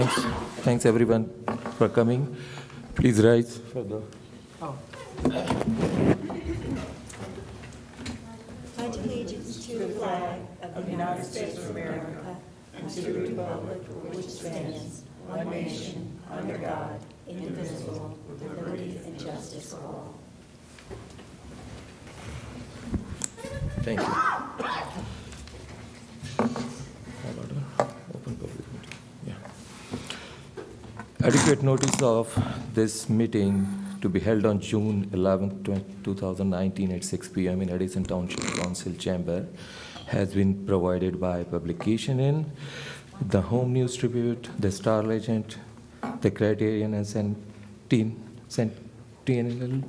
Thanks everyone for coming. Please rise for the. Pledge allegiance to the flag of the United States of America and to the republic for which stands one nation, under God, indivisible, with liberty and justice for all. Thank you. Open public meeting. Yeah. Adequate notice of this meeting to be held on June 11, 2019 at 6 p.m. in Edison Township Council Chamber has been provided by publication in the Home News Tribute, the Star Legend, the Criterion and Sentinel,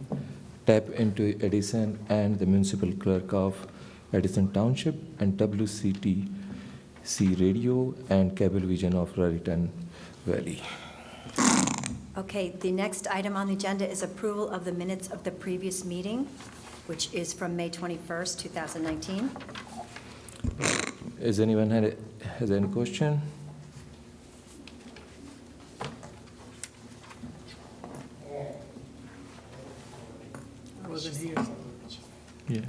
Tap into Edison, and the Municipal Clerk of Edison Township, and WCTC Radio and Cable Vision of Raritan Valley. Okay, the next item on the agenda is approval of the minutes of the previous meeting, which is from May 21st, 2019. Has anyone has any question? I wasn't here. Yeah.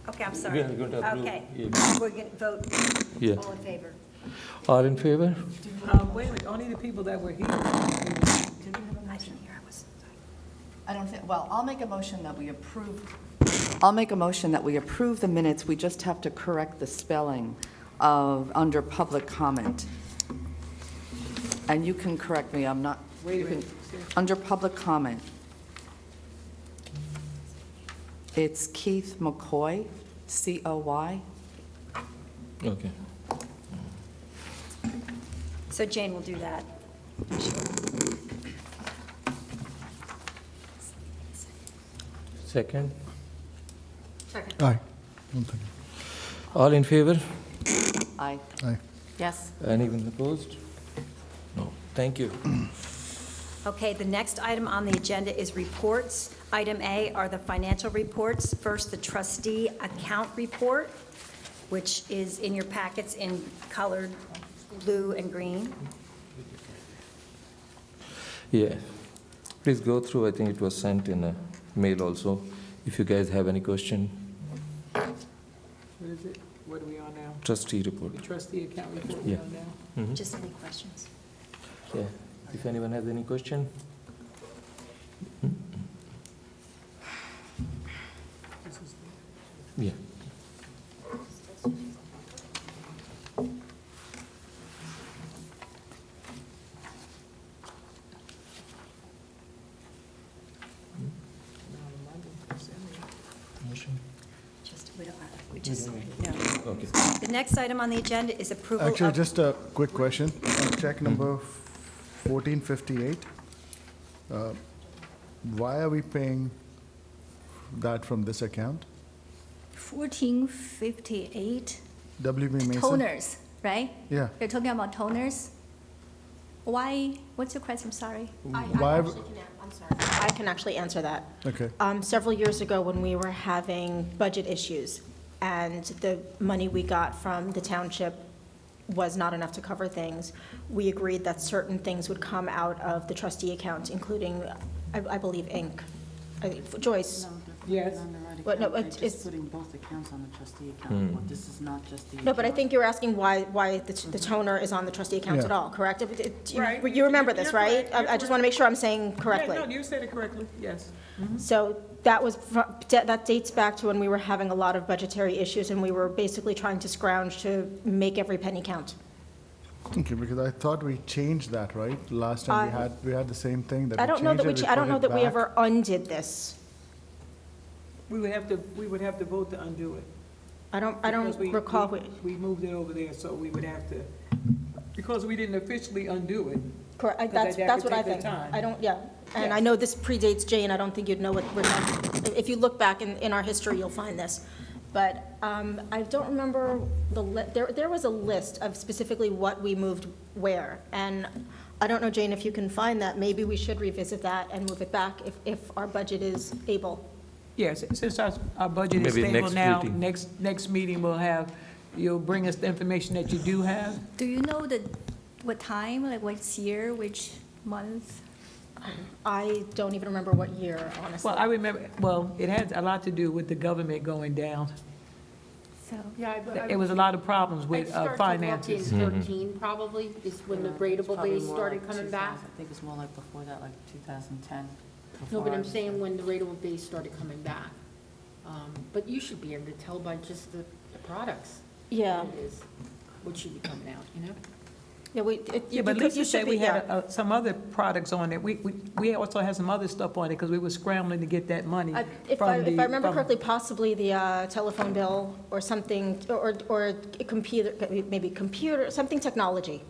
Okay, I'm sorry. We are going to approve. Okay, Yeah. we're going to vote. Yeah. All in favor? All in favor? Wait a minute, only the people that were here. I didn't hear, I was. I don't think, well, I'll make a motion that we approve the minutes. We just have to correct the spelling of under public comment. And you can correct me, I'm not. Wait a you can- minute. Under public comment, it's Keith McCoy, C-O-Y. Okay. So Jane will do that. Second? Aye. All in favor? Aye. Aye. Yes. Anyone opposed? No. Thank you. Okay, the next item on the agenda is reports. Item A are the financial reports. First, the trustee account report, which is in your packets in colored blue and green. Yeah. Please go through. I think it was sent in a mail also. If you guys have any question, What is it? What are we on now? trustee report. The trustee account report Yeah. we're on now? Mhm. Just any questions? Yeah. If anyone has any question? This is Yeah. Motion? Just, we just, no. Okay. The next item on the agenda is approval of. Actually, just a quick question. On check number 1458, why are we paying that from this account? 1458 WB Mason? toners, right? Yeah. You're talking about toners? Why, what's your question, sorry? Why? I can actually answer that. Okay. Several years ago, when we were having budget issues, and the money we got from the township was not enough to cover things, we agreed that certain things would come out of the trustee account, including, I believe, ink. Joyce? Yes. What, no, They're it's- just putting both accounts on the trustee account. This is not just the. No, but I account. think you're asking why the toner is on the trustee account at Yeah. all, correct? Right. You remember this, You're right? correct. I just want to make sure I'm saying correctly. Yeah, no, you said it correctly, yes. So that dates back to when we were having a lot of budgetary issues, and we were basically trying to scrounge to make every penny count. Okay, because I thought we changed that, right? Last time we had the same thing that I we don't know that changed it, I don't put know it that we back. ever undid this. We would have to vote to undo it. I don't Because recall. We moved it over there, so we would have to, because we didn't officially undo it. Correct, Because that that's could what I take think. the time. I don't, yeah. And I Yes. know this predates Jane, I don't think you'd know what we're talking. If you look back in our history, you'll find this. But I don't remember there was a list of specifically what we moved where. And I don't know, Jane, if you can find that, maybe we should revisit that and move it back if our budget is able. Yes, since our budget is Maybe stable next now, meeting. next meeting we'll have you'll bring us the information that you do have? Do you know what time, like what year, which month? I don't even remember what year, honestly. Well, I remember, it had a lot to do with the government going down. So, Yeah, There was a lot of problems with finances. in 13 probably, is when the rateable Probably base more started like coming 2000. back. I think it's more like before that, like 2010. No, but before I I'm was- saying when the rateable base started coming back. But you should be able to tell by just the products. Yeah. What it is, what should be coming out, you know? Yeah, Yeah, but you Lisa should said be- we yeah. had some other products on it. We also had some other stuff on it because we were scrambling to get that money If from I the. remember from- correctly, possibly the telephone bill or something, or a computer, maybe computer, something technology.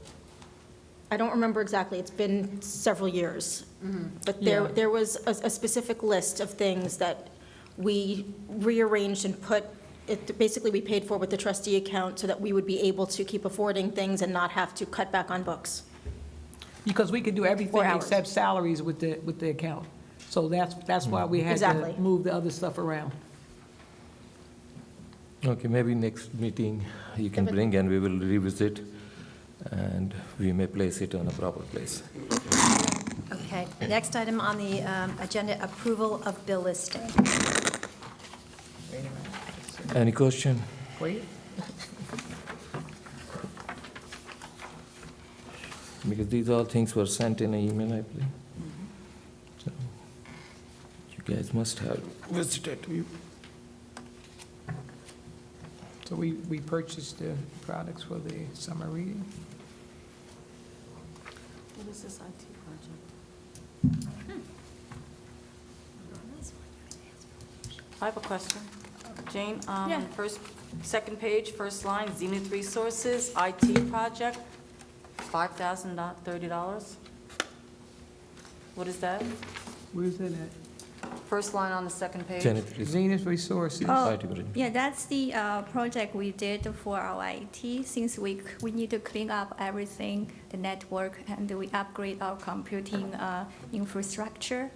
I don't remember exactly, it's been several years. But Yeah. there was a specific list of things that we rearranged and put, basically we paid for with the trustee account so that we would be able to keep affording things and not have to cut back on books. Because we could do everything Or hours. except salaries with the account. So that's why we had Exactly. to move the other stuff around. Okay, maybe next meeting you can bring and we will revisit and we may place it on a proper place. Okay, next item on the agenda, approval of bill listing. Any question? Wait, Because these all things were sent in an email, I believe. So, you guys must have visited. so we purchased the products for the summer reading. What is this IT project? I have a question. Jane, Yeah. second page, first line, Zenith Resources, IT project, $5,030. What is that? Where's that at? First line on the second page? Zenith Resources. Zenith Resources. Oh, IT project. yeah, that's the project we did for our IT, since we need to clean up everything, the network, and we upgrade our computing infrastructure.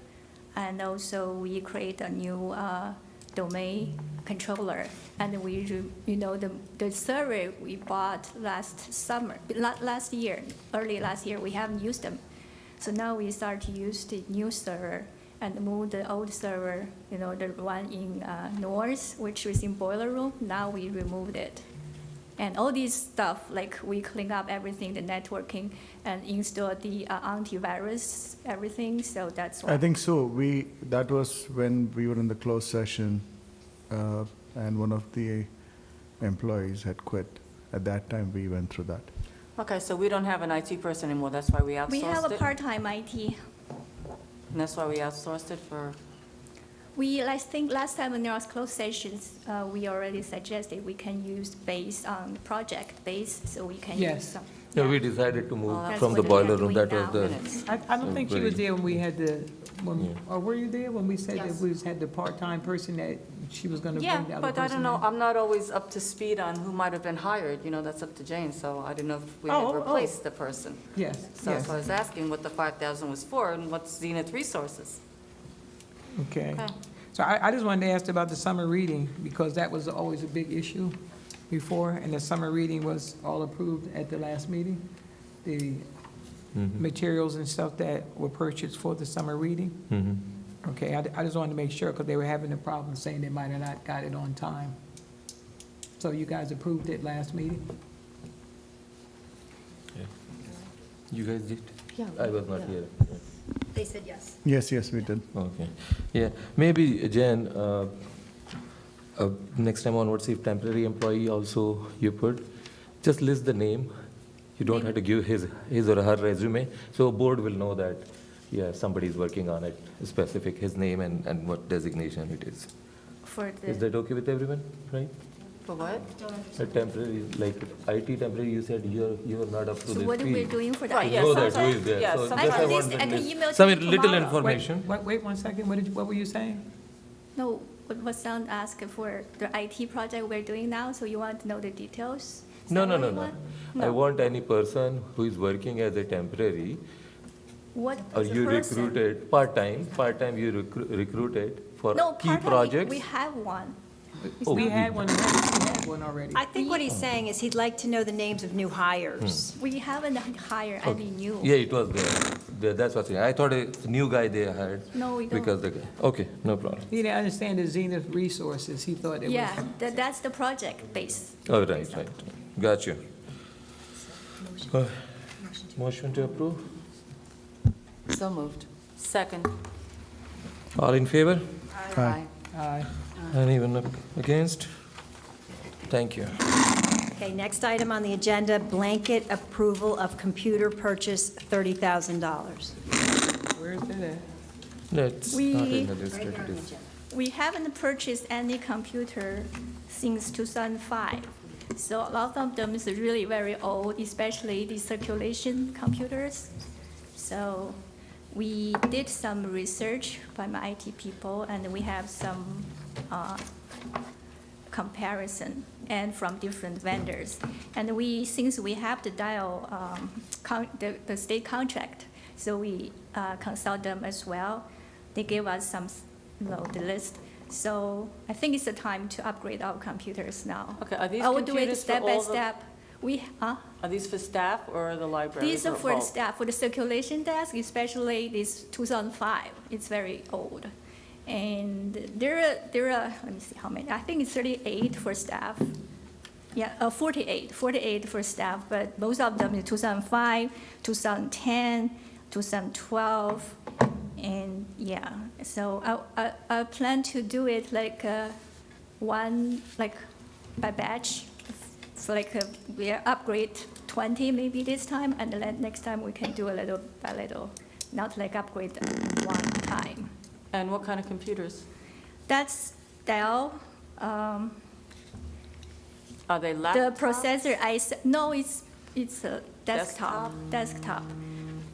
And also, we create a new domain controller. And the server we bought early last year, we haven't used them. So now we start to use the new server and move the old server, the one in North, which was in boiler room. Now we removed it. And all these stuff, like we clean up everything, the networking, and install the antivirus, everything, so that's why. I think so. That was when we were in the closed session, and one of the employees had quit. At that time, we went through that. Okay, so we don't have an IT person anymore, that's why we outsourced it? We have a part-time IT. And that's why we outsourced it for, I think last time when there was closed sessions, we already suggested we can use based on project base, so we can Yes. use some. Yeah, we decided to move that's from the what we are boiler room. doing That was now. the, minutes. I don't think she was there when we had Yeah. or were you there when we said that Yes. we had the part-time person that she was gonna Yeah, bring the other person but I don't know, in? I'm not always up to speed on who might have been hired, that's up to Jane, so I didn't know if we Oh, had oh. replaced the person. Yes, So that's yes, why I was asking what the 5,000 was for and what's Zenith Resources. okay. Okay. So I just wanted to ask about the summer reading, because that was always a big issue before, and the summer reading was all approved at the last meeting? The materials and stuff that were purchased for the summer reading? Okay, I just wanted to make sure, because they were having a problem saying they might have not got it on time. So you guys approved it last meeting? you guys did? Yeah. I was not yeah. here. They said yes. Yes, we did. Okay. Yeah, maybe, Jen, next time onwards, if temporary employee also you put, just list the name. You don't have to give his or her resume, so board will know that, yeah, somebody is working on it, specific, his name and what designation it is. For Is the, that okay with everyone, right? For what? A temporary, like IT temporary, you said you're not up to so this what are we field. doing for the Right, IT yeah, Know that who sometimes- is there. yeah, So sometimes- just I want can this- email to some you little tomorrow. information. Wait 1 second, what were you saying? No, what sound asked for the IT project we're doing now, so you want to know the details? Is No, that no, what no, you no. want? I No. want any person who is working as a temporary, What or is the you person? recruited, part-time you recruited for No, key part-time, projects. we have one. We had one already. I think what he's saying is he'd like to know the names of new hires. We haven't hired any new. Yeah, it was there. That's what's it. I thought it's a new guy they hired. No, we don't. Because the guy, okay, no problem. He didn't understand the Zenith resources. He thought it was. Yeah, that's the project base. Oh, right. Got you. Motion to approve? So moved. Second. All in favor? Aye. Aye. Anyone against? Thank you. Okay, next item on the agenda, blanket approval of computer purchase, $30,000. Where is that at? That's We- not in the district. We haven't purchased any computer since 2005. So a lot of them is really very old, especially the circulation computers. So we did some research by my IT people, and we have some comparison and from different vendors. And since we have the the state contract, so we consult them as well. They gave us some, the list. So I think it's the time to upgrade our computers now. Okay, are these I will do it computers for step by all the- step. Are these for staff or the library? These are or for the both? staff, for the circulation desk, especially this 2005. It's very old. And there are, let me see how many, I think it's 38 for staff. Yeah, 48 for staff, but most of them is 2005, 2010, 2012, and yeah. So I plan to do it like by batch. So we upgrade 20 maybe this time, and then next time we can do a little by little, not like upgrade one time. And what kind of computers? That's Dell. Are they The laptops? processor no, it's a desktop.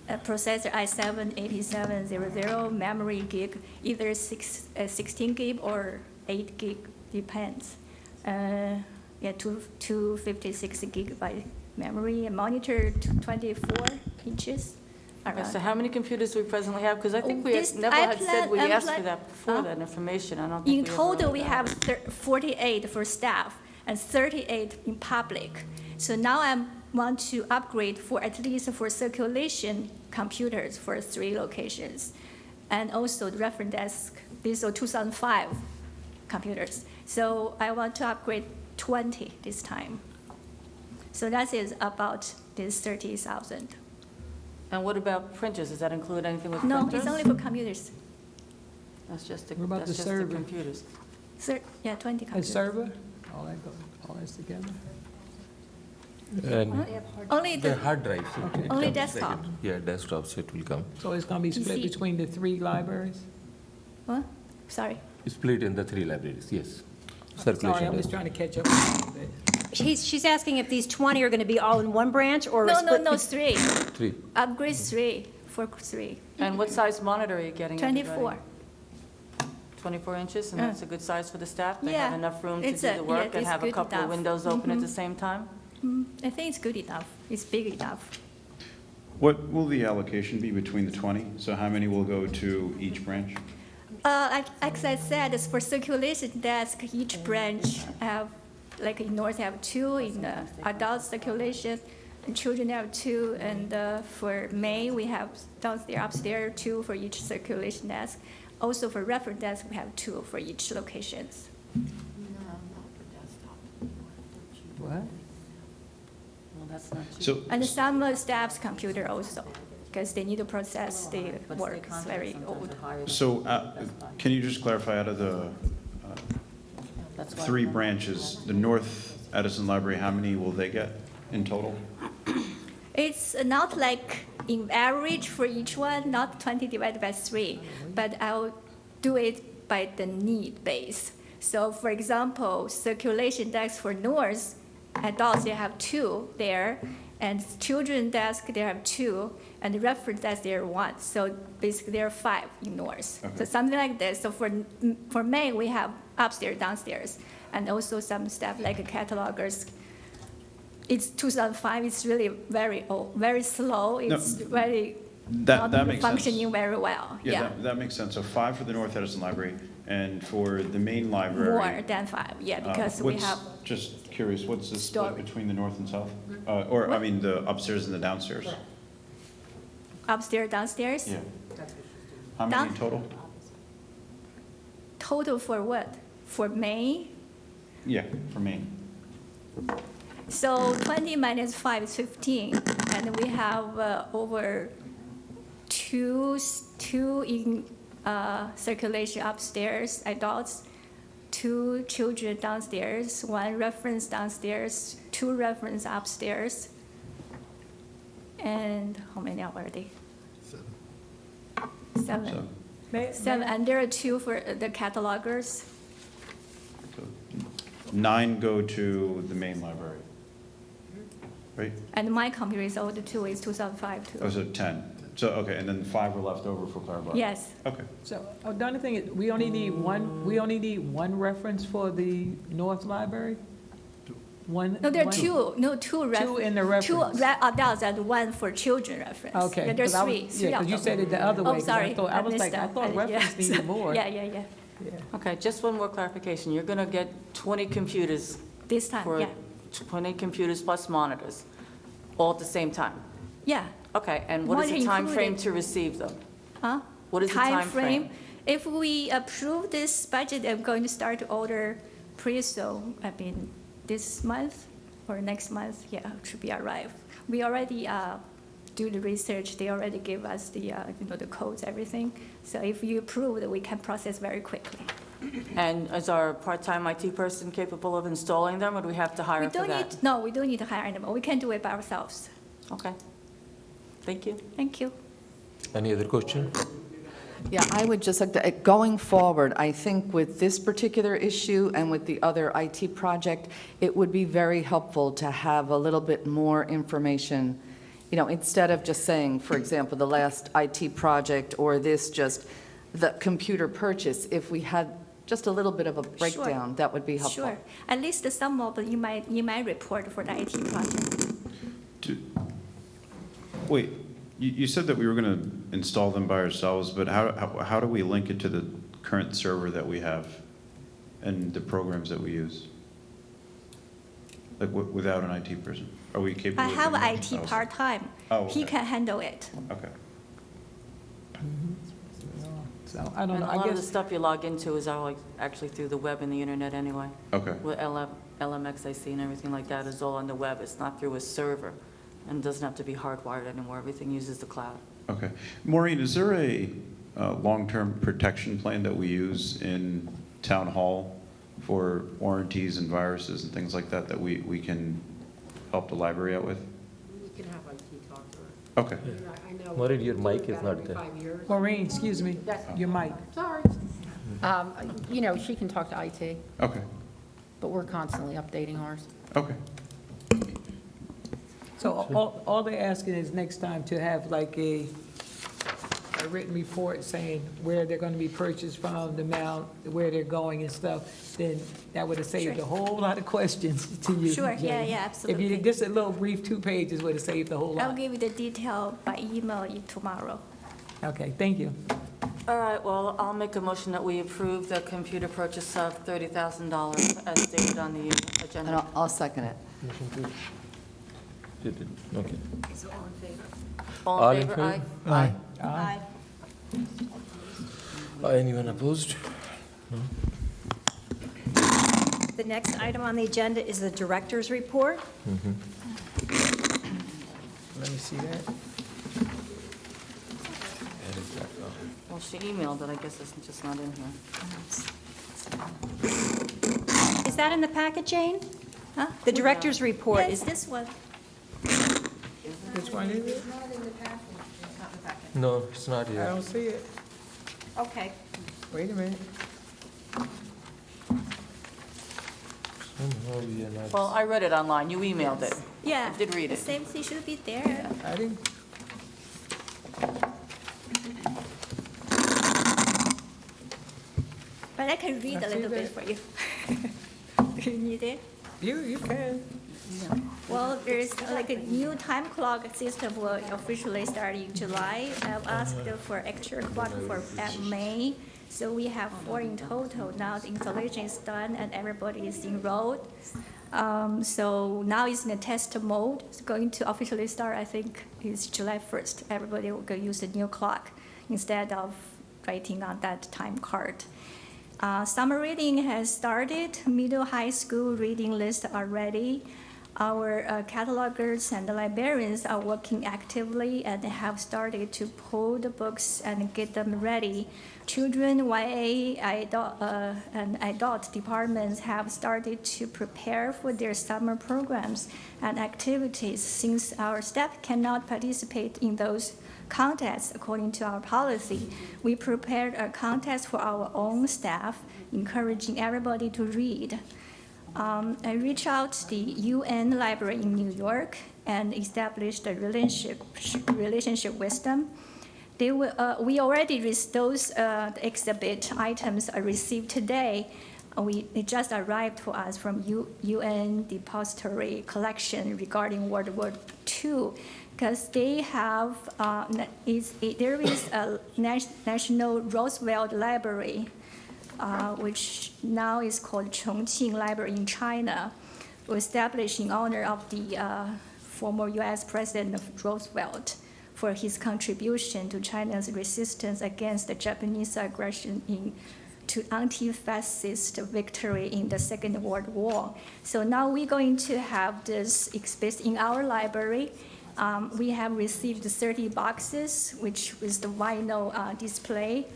Processor i7-8700, memory gig, either 16 gig or 8 gig, depends. 256 gigabyte memory, and monitor 24 inches. Okay, so how many computers do we presently have? Because I think we never had said we asked for that before, that information. I don't think In we ever total, wrote we that. have 48 for staff and 38 in public. So now I want to upgrade for at least for circulation computers for 3 locations. And also the reference desk, these are 2005 computers. So I want to upgrade 20 this time. So that is about this 30,000. And what about printers? Does that include anything with No, printers? it's only for computers. That's just the, What about that's the just the server? computers. 20 A computers. server? All that's together? And Only the the, hard drives. it Only comes desktop. second. Yeah, desktops, it will come. So it's gonna be split PC. between the 3 libraries? what? Sorry. Split in the 3 libraries, yes. Sorry, Circulation. I'm just desk. trying to catch up a little bit. She's asking if these 20 are going to be all in one branch or No, split. 3. 3. Upgrade 3 for 3. And what size monitor are you getting? 24. 24 inches, and that's a good size for the staff? They Yeah, have enough room to do it's the work and it's have a good couple of enough. windows open at the same time? I think it's good enough. It's big enough. What will the allocation be between the 20? So how many will go to each branch? Like I said, it's for circulation desk, each branch have, like in North have 2, in adult circulation, and children have 2, and for May, we have downstairs, upstairs, 2 for each circulation desk. Also for reference desk, we have 2 for each locations. What? Well, that's not cheap. So, And some staff's computer also, because they need to process the But work, state it's contracts very sometimes old. are higher than- so can you just clarify out of the That's why- 3 branches, the North Edison Library, how many will they get in total? It's not like in average for each one, not 20 divided by 3, but I'll do it by the need base. So for example, circulation desk for North, adults, they have 2 there, and children desk, they have 2, and the reference desk, there are 1. So basically, there are 5 in North. Okay. So something like this. So for May, we have upstairs, downstairs, and also some stuff like catalogers. It's 2005, it's really very old, very slow, it's very That not makes sense. functioning very well, yeah. That makes sense. So 5 for the North Edison Library, And for the main library? More than 5, yeah, because we what's- have, Just curious, what's the split Story. between the north and south? Or, I mean, the upstairs and the downstairs? upstairs, downstairs. Yeah. How many Down- total? Total for what? For May? Yeah, for main. So 20 minus 5 is 15, and we have over two in circulation upstairs, adults, 2 children downstairs, 1 reference downstairs, 2 reference upstairs. And how many are they? 7. So, May- 7, and there are 2 for the catalogers. so 9 go to the main library, right? And my computer is older too, it's 2005 too. Oh, so 10. So, okay, and then 5 were left over for Clarabelle? Yes. Okay. So, the only thing is, we only need one reference for the North Library? One? No, there are one- 2, no, 2 Two in the reference. 2 adults and 1 for children reference. Okay. Yeah, there's 'cause I was- 3. Yeah, because you said it the other way. Oh, 'cause sorry. I thought missed that. I thought reference Yeah. needed more. Yeah. Yeah. Okay, just one more clarification. You're going to get 20 computers This time, for yeah. 20 computers plus monitors, all at the same time? Yeah. Okay, and what is the Monitor time frame included. to receive them? Huh? What is the time frame? If we approve this budget, I'm going to start to order pretty soon. I mean, this month or next month, yeah, it should be arrived. We already do the research. They already gave us the, the codes, everything. So if you approve it, we can process very quickly. And is our part-time IT person capable of installing them, or do we have to hire We for don't that? need, no, we don't need to hire anyone. We can do it by ourselves. Okay. Thank you. Thank you. Any other question? Yeah, I would just like to, going forward, I think with this particular issue and with the other IT project, it would be very helpful to have a little bit more information, instead of just saying, for example, the last IT project or this, just the computer purchase, if we had just a little bit of a breakdown, that would be helpful. Sure. At least the sum of you might report for the IT project. Wait, you said that we were going to install them by ourselves, but how do we link it to the current server that we have and the programs that we use? Like without an IT person? Are we capable I of have doing an that IT ourselves? part-time. Oh, He okay. can handle it. Okay. So, I don't And know, a I lot of the guess, stuff you log into is actually through the web and the internet anyway. Okay. With LMXIC and everything like that is all on the web. It's not through a server, and it doesn't have to be hardwired anymore. Everything uses the cloud. Okay. Maureen, is there a long-term protection plan that we use in town hall for warranties and viruses and things like that we can help the library out with? We can have IT talk to her. Okay. I mean, I know Maureen, we your do mic it is about not every there. 5 years. Maureen, excuse me, Yes. your mic. Sorry. She can talk to IT, Okay. but we're constantly updating ours. Okay. So all they're asking is next time to have like a written report saying where they're going to be purchased from, the amount, where they're going and stuff, then that would have saved a Sure. whole lot of questions to you. Sure, yeah, Jane. yeah, absolutely. If you, just a little brief 2 pages would have saved a whole I'll lot. give you the detail by email tomorrow. Okay, thank you. All right, well, I'll make a motion that we approve the computer purchase of $30,000 as stated on the And agenda. I'll second it. Okay. All in favor? Aye. Aye. Aye. Anyone opposed? The next item on the agenda is the director's report. Let me see that. Well, she emailed it, I guess it's just not in here. Is that in the packet, Jane? Huh? The director's report Yeah, it's is, this one. Which one is it? No, it's not I here. don't see it. okay. Wait a minute. Somehow we are not. Well, I read it online, you emailed it. Yeah. I did read The it. same thing should be there. I didn't, But I can read I a see little bit that. for you. Do you need it? you can. Well, there's like a new time clock system will officially start in July. I've asked for extra clock for May, So we have 4 in total. Now the installation is done and everybody is enrolled. So now it's in a test mode. It's going to officially start, I think, is July 1st. Everybody will go use the new clock instead of writing on that time card. Summer reading has started. Middle high school reading lists are ready. Our catalogers and the librarians are working actively and have started to pull the books and get them ready. Children, YA, and adult departments have started to prepare for their summer programs and activities. Since our staff cannot participate in those contests according to our policy, we prepared a contest for our own staff, encouraging everybody to read. I reached out to the UN Library in New York and established a relationship with them. We already those exhibit items are received today. It just arrived to us from UN Depository Collection regarding World War II, because they have there is a National Roosevelt Library, which now is called Chongqing Library in China, established in honor of the former U.S. President Roosevelt for his contribution to China's resistance against the Japanese aggression to anti-fascist victory in the Second World War. So now we're going to have this exhibit in our library. We have received 30 boxes, which is the vinyl display.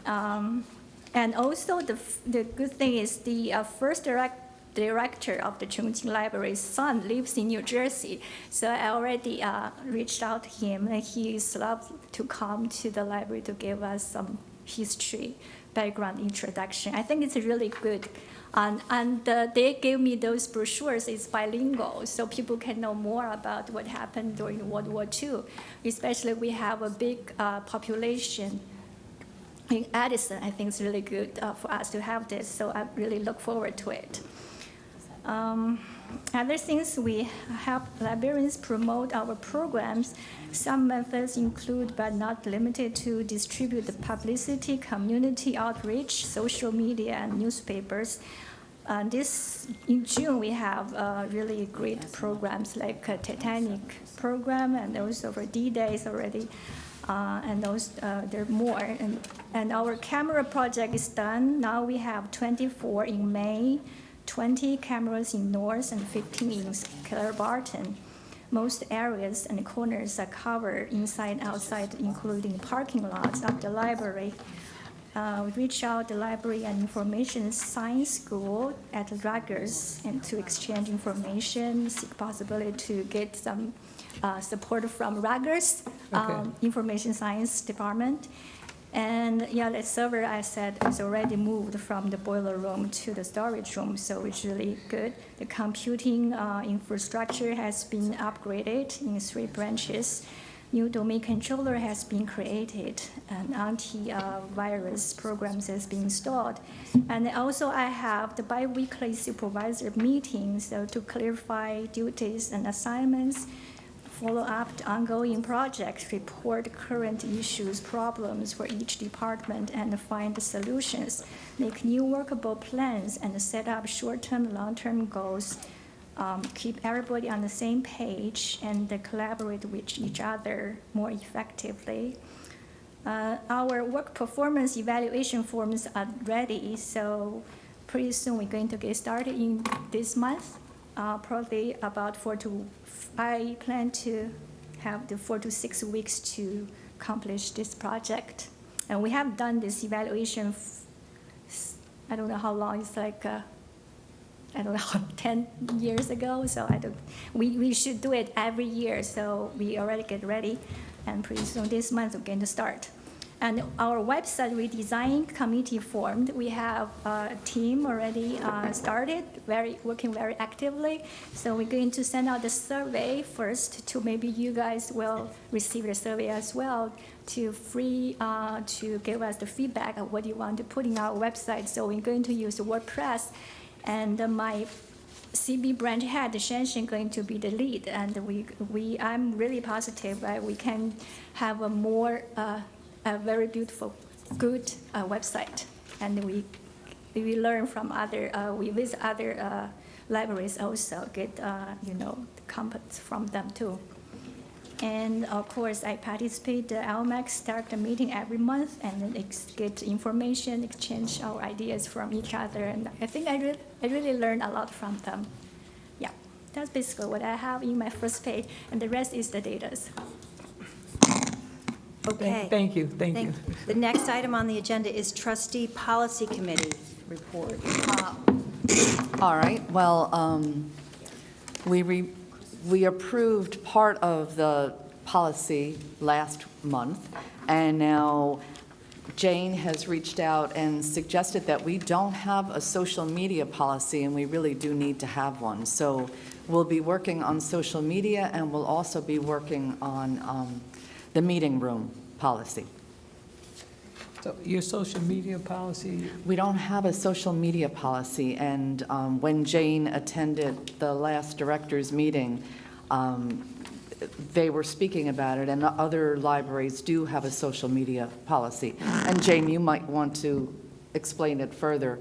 And also the good thing is the first director of the Chongqing Library's son lives in New Jersey. So I already reached out to him, and he is loved to come to the library to give us some history, background introduction. I think it's really good. And they gave me those brochures. It's bilingual, so people can know more about what happened during World War II. Especially we have a big population in Edison. I think it's really good for us to have this, so I really look forward to it. Other things, we help librarians promote our programs. Some methods include, but not limited to, distribute the publicity, community outreach, social media, and newspapers. In June, we have really great programs like Titanic program, and also for D-Days already. And those, there are more. And our camera project is done. Now we have 24 in May, 20 cameras in North, and 15 in Clare Barton. Most areas and corners are covered inside and outside, including parking lots of the library. We reach out the Library and Information Science School at Rutgers and to exchange information, seek possibility to get some support from Rutgers Information Science Department. And yeah, the server, I said, is already moved from the boiler room to the storage room, so it's really good. The computing infrastructure has been upgraded in 3 branches. New domain controller has been created, and anti-virus programs has been installed. And also I have the bi-weekly supervisor meetings, so to clarify duties and assignments, follow up the ongoing projects, report current issues, problems for each department, and find solutions, make new workable plans, and set up short-term, long-term goals, keep everybody on the same page, and collaborate with each other more effectively. Our work performance evaluation forms are ready, so pretty soon we're going to get started in this month. Probably about I plan to have the 4 to 6 weeks to accomplish this project. And we have done this evaluation, I don't know how long, it's like, I don't know, 10 years ago, so we should do it every year, so we already get ready, and pretty soon this month we're going to start. And our website redesign committee formed. We have a team already started, working very actively. So we're going to send out the survey first to maybe you guys will receive the survey as well to give us the feedback of what you want to put in our website. So we're going to use WordPress, and my CB branch head, Shanshan, going to be the lead. And I'm really positive that we can have a very beautiful good website, and we learn from other, we visit other libraries also, get, comments from them too. And of course, I participate the LMAC start the meeting every month, and then get information, exchange our ideas from each other, and I think I really learned a lot from them. Yeah, that's basically what I have in my first page, and the rest is the data. Okay. Thank you. The next item on the agenda is Trustee Policy Committee report. All right, well, we approved part of the policy last month, and now Jane has reached out and suggested that we don't have a social media policy, and we really do need to have one. So we'll be working on social media, and we'll also be working on the meeting room policy. So your social media policy, We don't have a social media policy, and when Jane attended the last directors' meeting, they were speaking about it, and other libraries do have a social media policy. And Jane, you might want to explain it further.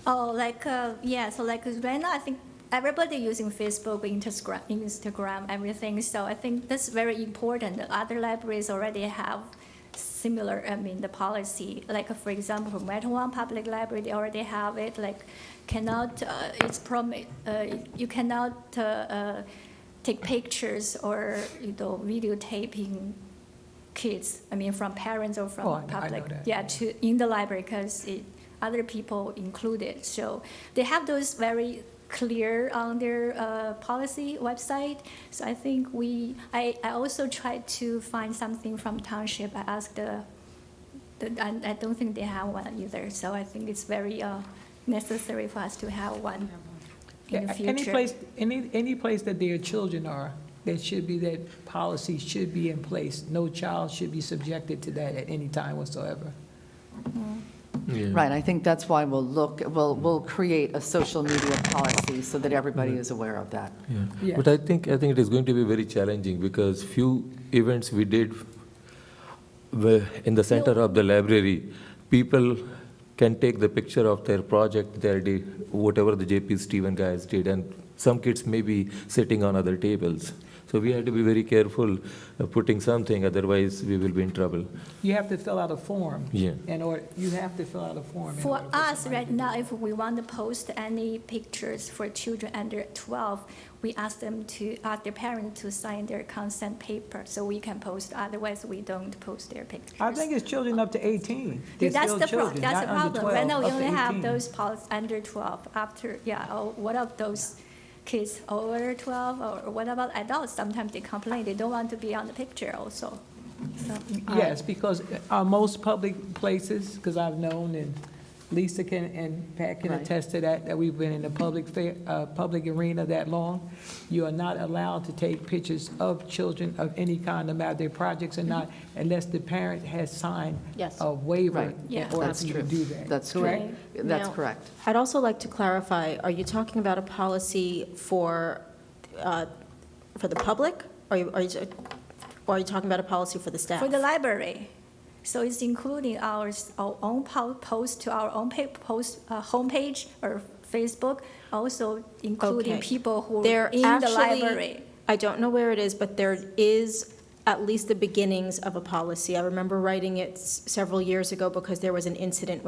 Oh, so right now, I think everybody using Facebook, Instagram, everything. So I think that's very important. Other libraries already have similar, the policy. Like, for example, for Metawan Public Library, they already have it. Like, you cannot take pictures or, videotaping kids, from parents or from Oh, I know public. that. Yeah, in the library, because other people included. So they have those very clear on their policy website. So I think I also tried to find something from township. I asked I don't think they have one either. So I think it's very necessary for us to have one in the future. any place that their children are, that policy should be in place. No child should be subjected to that at any time whatsoever. Yeah. Right, I think that's why we'll create a social media policy so that everybody is aware of that. Yeah. Yeah. But I think it is going to be very challenging because few events we did were in the center of the library, people can take the picture of their project, whatever the JP Stephen guys did, and some kids may be sitting on other tables. So we have to be very careful putting something, otherwise we will be in trouble. You have to fill out a form. Yeah. You have to fill out a form. in For order for us, somebody right to- now, if we want to post any pictures for children under 12, we ask their parents to sign their consent paper, so we can post. Otherwise, we don't post their pictures. I think it's children up to 18. They're That's still the children, that's not the under problem. 12, Right now, we up to only have 18. those policies under 12. What of those kids over 12, or what about adults? Sometimes they complain they don't want to be on the picture also. So, Yes, because most public places, because I've known, and Lisa and Pat can Right. attest to that we've been in the public arena that long. You are not allowed to take pictures of children of any kind, no matter their projects or not, unless the parent has signed Yes. a waiver Right. in Yes, order that's for you to true. do that. That's true. correct? That's Now- correct. I'd also like to clarify, are you talking about a policy for the public? Or are you talking about a policy for the staff? for the library, so it's including our own post to our own homepage or Facebook, also including Okay. people who There are in the actually- library. I don't know where it is, but there is at least the beginnings of a policy. I remember writing it several years ago because there was an incident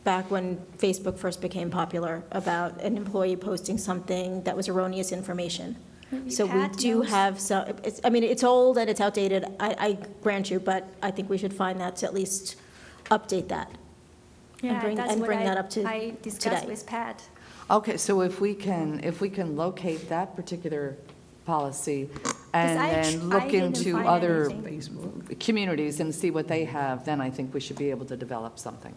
back when Facebook first became popular about an employee posting something that was erroneous information. Maybe So we Pat do knows. have some, it's old and it's outdated, I grant you, but I think we should find that to at least update that. Yeah, bring- that's and what bring that up to I discussed today. with Pat. Okay, so if we can locate that particular policy and I then look didn't into find other anything. communities and see what they have, then I think we should be able to develop something.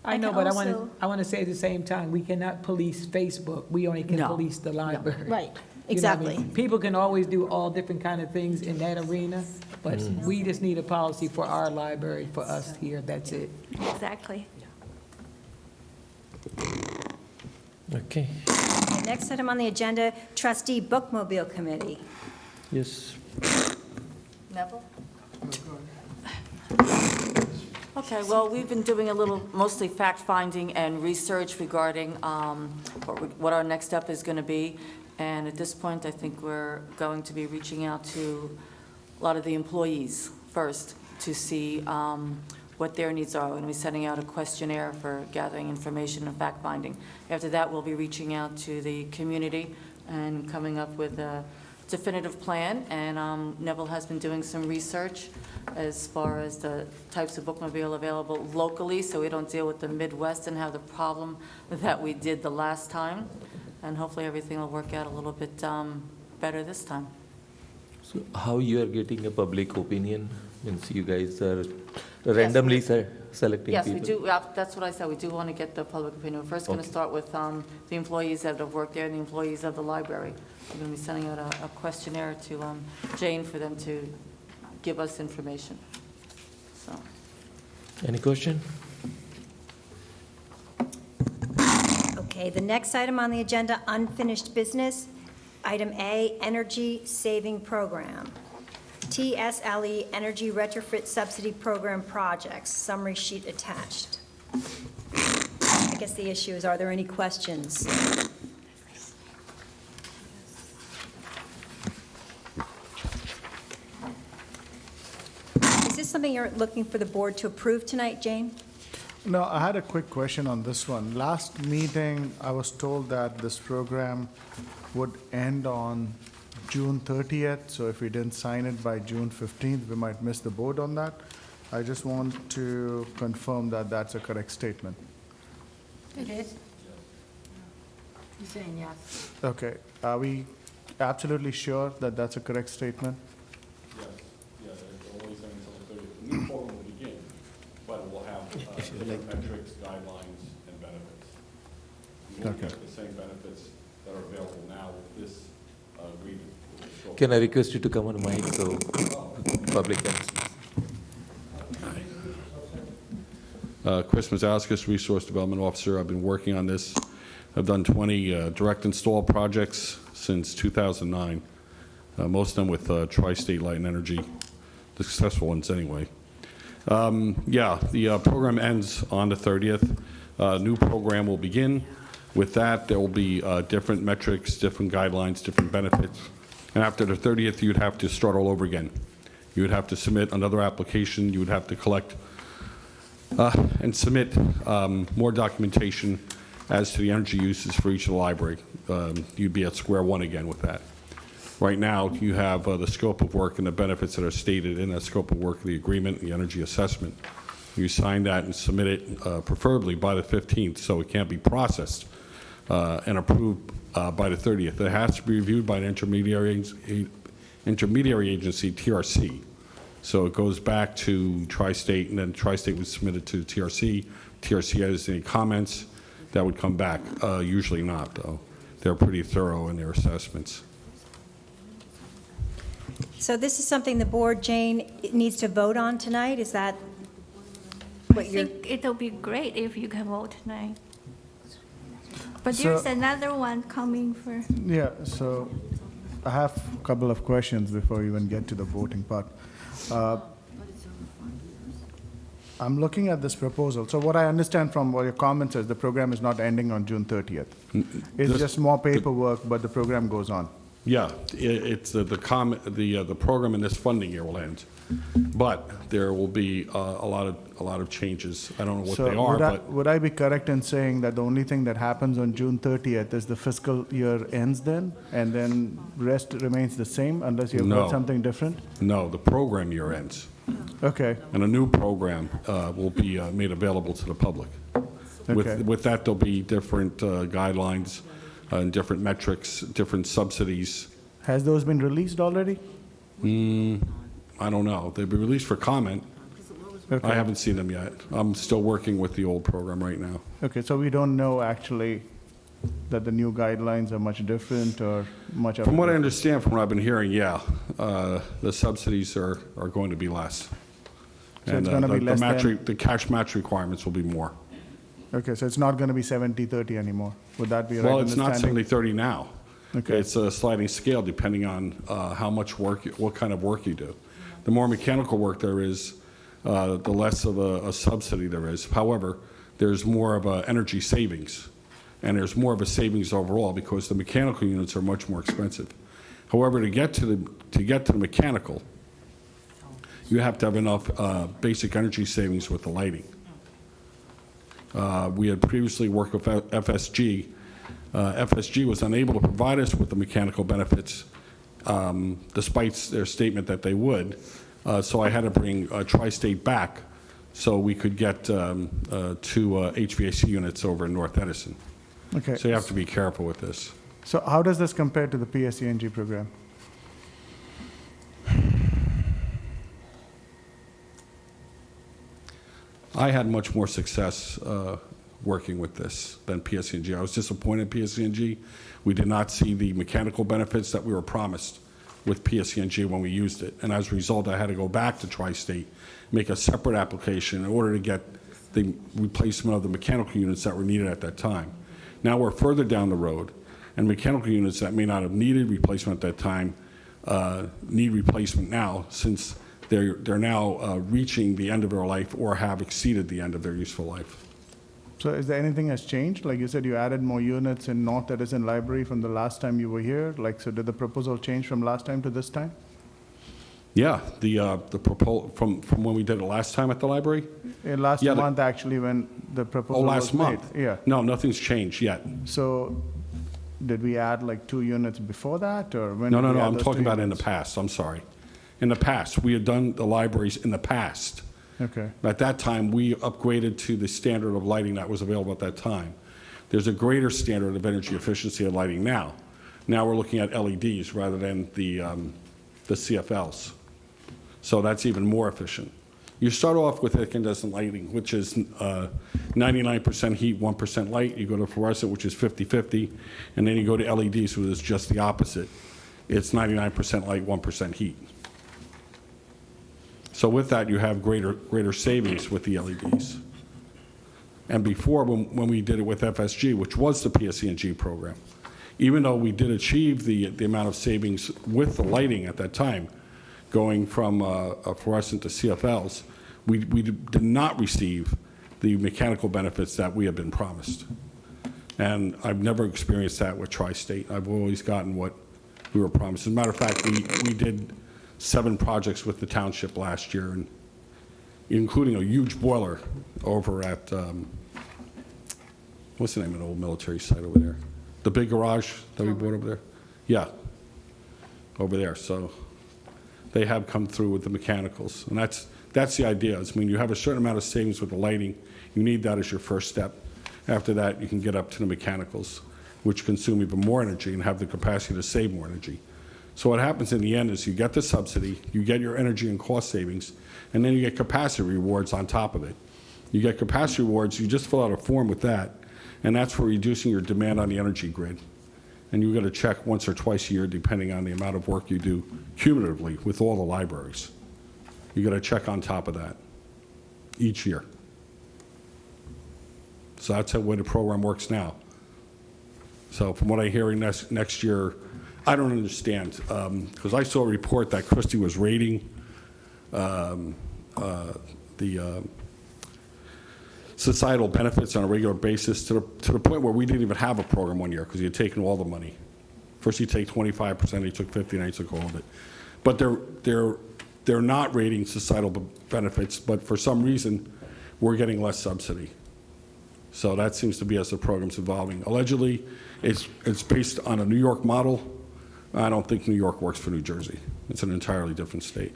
I I know, can but also- I want to say at the same time, we cannot police Facebook. We only can No. police the library. Right, You know what I exactly. mean? People can always do all different kind of things in that arena, but we just need a policy for our library, for us here, that's it. Exactly. Okay. The next item on the agenda, Trustee Bookmobile Committee. Yes. Neville? Okay, well, we've been doing a little, mostly fact-finding and research regarding what our next step is going to be. And at this point, I think we're going to be reaching out to a lot of the employees first to see what their needs are. We're going to be sending out a questionnaire for gathering information and fact-finding. After that, we'll be reaching out to the community and coming up with a definitive plan. And Neville has been doing some research as far as the types of bookmobile available locally, so we don't deal with the Midwest and have the problem that we did the last time. And hopefully everything will work out a little bit better this time. So how you are getting a public opinion? Means you guys are randomly selecting Yes, people? we do. That's what I said. We do want to get the public opinion. We're first going to Okay. start with the employees that have worked there and the employees of the library. We're going to be sending out a questionnaire to Jane for them to give us information. So, Any question? Okay, the next item on the agenda, unfinished business. Item A, Energy Saving Program. TSLE Energy Retrofit Subsidy Program Projects, summary sheet attached. I guess the issue is, are there any questions? Is this something you're looking for the board to approve tonight, Jane? No, I had a quick question on this one. Last meeting, I was told that this program would end on June 30th, so if we didn't sign it by June 15th, we might miss the boat on that. I just want to confirm that that's a correct statement. It is? He's saying yes. Okay, are we absolutely sure that that's a correct statement? Yes, it's only saying until the 30th. The new program will begin, but it will have different metrics, guidelines, and benefits. You won't Okay. get the same benefits that are available now with this agreement. Can I request you to come on mic so public can? Chris Mazauskas, Resource Development Officer. I've been working on this. I've done 20 direct install projects since 2009, most of them with Tri-State Light and Energy, the successful ones anyway. The program ends on the 30th. New program will begin. With that, there will be different metrics, different guidelines, different benefits. And after the 30th, you'd have to start all over again. You would have to submit another application. You would have to collect and submit more documentation as to the energy uses for each of the library. You'd be at square one again with that. Right now, you have the scope of work and the benefits that are stated in that scope of work, the agreement, the energy assessment. You sign that and submit it preferably by the 15th, so it can't be processed and approved by the 30th. It has to be reviewed by an intermediary agency, TRC. So it goes back to Tri-State, and then Tri-State would submit it to TRC. TRC has any comments that would come back. Usually not, though. They're pretty thorough in their assessments. So this is something the board, Jane, needs to vote on tonight? Is that I what you're? think it'll be great if you can vote tonight. But So- there's another one coming for, Yeah, so I have a couple of questions before we even get to the voting part. I'm looking at this proposal. So what I understand from what your comments is, the program is not ending on June 30th. It's This- just more paperwork, but the program goes on. Yeah, it's the program in this funding year will end, but there will be a lot of changes. I don't know what So they are, but would I be correct in saying that the only thing that happens on June 30th is the fiscal year ends then, and then rest remains the same unless you've got No. something different? no, the program year ends, Okay, and a new program will be made available to the public. Okay. With that, there'll be different guidelines and different metrics, different subsidies. has those been released already? I don't know. They've been released for comment. Okay. I haven't seen them yet. I'm still working with the old program right now. Okay, so we don't know actually that the new guidelines are much different or much of a From what I difference? understand, from what I've been hearing, yeah, the subsidies are going to be less. So it's And, gonna be less than- the cash match requirements will be more. Okay, so it's not going to be 70-30 anymore? Would that be a right Well, it's not understanding? 70-30 now. Okay. It's a sliding scale depending on how much work, what kind of work you do. The more mechanical work there is, the less of a subsidy there is. However, there's more of a energy savings, and there's more of a savings overall because the mechanical units are much more expensive. However, to get to the mechanical, you have to have enough basic energy savings with the lighting. We had previously worked with FSG. FSG was unable to provide us with the mechanical benefits despite their statement that they would. So I had to bring Tri-State back so we could get 2 HVAC units over in North Edison. Okay. So you have to be careful with this. So how does this compare to the PSENG program? I had much more success working with this than PSENG. I was disappointed in PSENG. We did not see the mechanical benefits that we were promised with PSENG when we used it. And as a result, I had to go back to Tri-State, make a separate application in order to get the replacement of the mechanical units that were needed at that time. Now we're further down the road, and mechanical units that may not have needed replacement at that time need replacement now, since they're now reaching the end of their life or have exceeded the end of their useful life. So is there anything has changed? Like you said, you added more units in North Edison Library from the last time you were here. Like, so did the proposal change from last time to this time? Yeah, the proposal from when we did it last time at the library. Last Yeah, month, actually, when the proposal last was made. month. Yeah. No, nothing's changed yet. So did we add like 2 units before that, or when? No, did no, we no, add I'm those talking 2 about in the units? past, I'm sorry. In the past, we had done the libraries in the past. Okay. At that time, we upgraded to the standard of lighting that was available at that time. There's a greater standard of energy efficiency of lighting now. Now we're looking at LEDs rather than the CFLs. So that's even more efficient. You start off with incandescent lighting, which is 99% heat, 1% light. You go to fluorescent, which is 50-50, and then you go to LEDs, which is just the opposite. It's 99% light, 1% heat. So with that, you have greater savings with the LEDs. And before, when we did it with FSG, which was the PSENG program, even though we did achieve the amount of savings with the lighting at that time, going from a fluorescent to CFLs, we did not receive the mechanical benefits that we had been promised. And I've never experienced that with Tri-State. I've always gotten what we were promised. As a matter of fact, we did 7 projects with the township last year, and including a huge boiler over at, what's the name of the old military site over there? The big garage that we bought over there? Yeah, over there. So they have come through with the mechanicals. And that's the idea. I mean, you have a certain amount of savings with the lighting. You need that as your first step. After that, you can get up to the mechanicals, which consume even more energy and have the capacity to save more energy. So what happens in the end is you get the subsidy, you get your energy and cost savings, and then you get capacity rewards on top of it. You get capacity rewards, you just fill out a form with that, and that's for reducing your demand on the energy grid. And you got to check once or twice a year, depending on the amount of work you do cumulatively with all the libraries. You got to check on top of that each year. So that's the way the program works now. So from what I'm hearing next year, I don't understand, because I saw a report that Trustee was rating the societal benefits on a regular basis to the point where we didn't even have a program one year because he had taken all the money. First he take 25%, he took 50%, and he took all of it. But they're not rating societal benefits, but for some reason, we're getting less subsidy. So that seems to be as the program's evolving. Allegedly, it's based on a New York model. I don't think New York works for New Jersey. It's an entirely different state.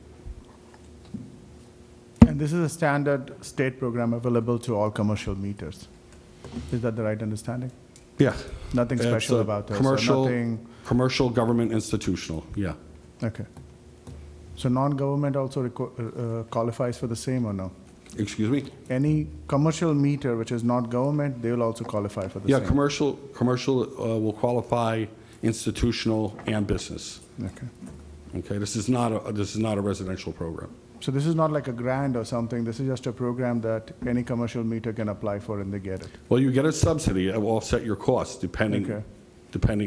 And this is a standard state program available to all commercial meters. Is that the right understanding? Yeah. Nothing It's special a about this? Commercial, government, institutional, yeah. Okay. So non-government also qualifies for the same or no? Excuse me? Any commercial meter which is not government, they will also qualify for the same? Yeah, commercial will qualify, institutional and business. Okay. Okay, this is not a residential program. So this is not like a grant or something, this is just a program that any commercial meter can apply for and they get it? Well, you get a subsidy, it will offset your costs depending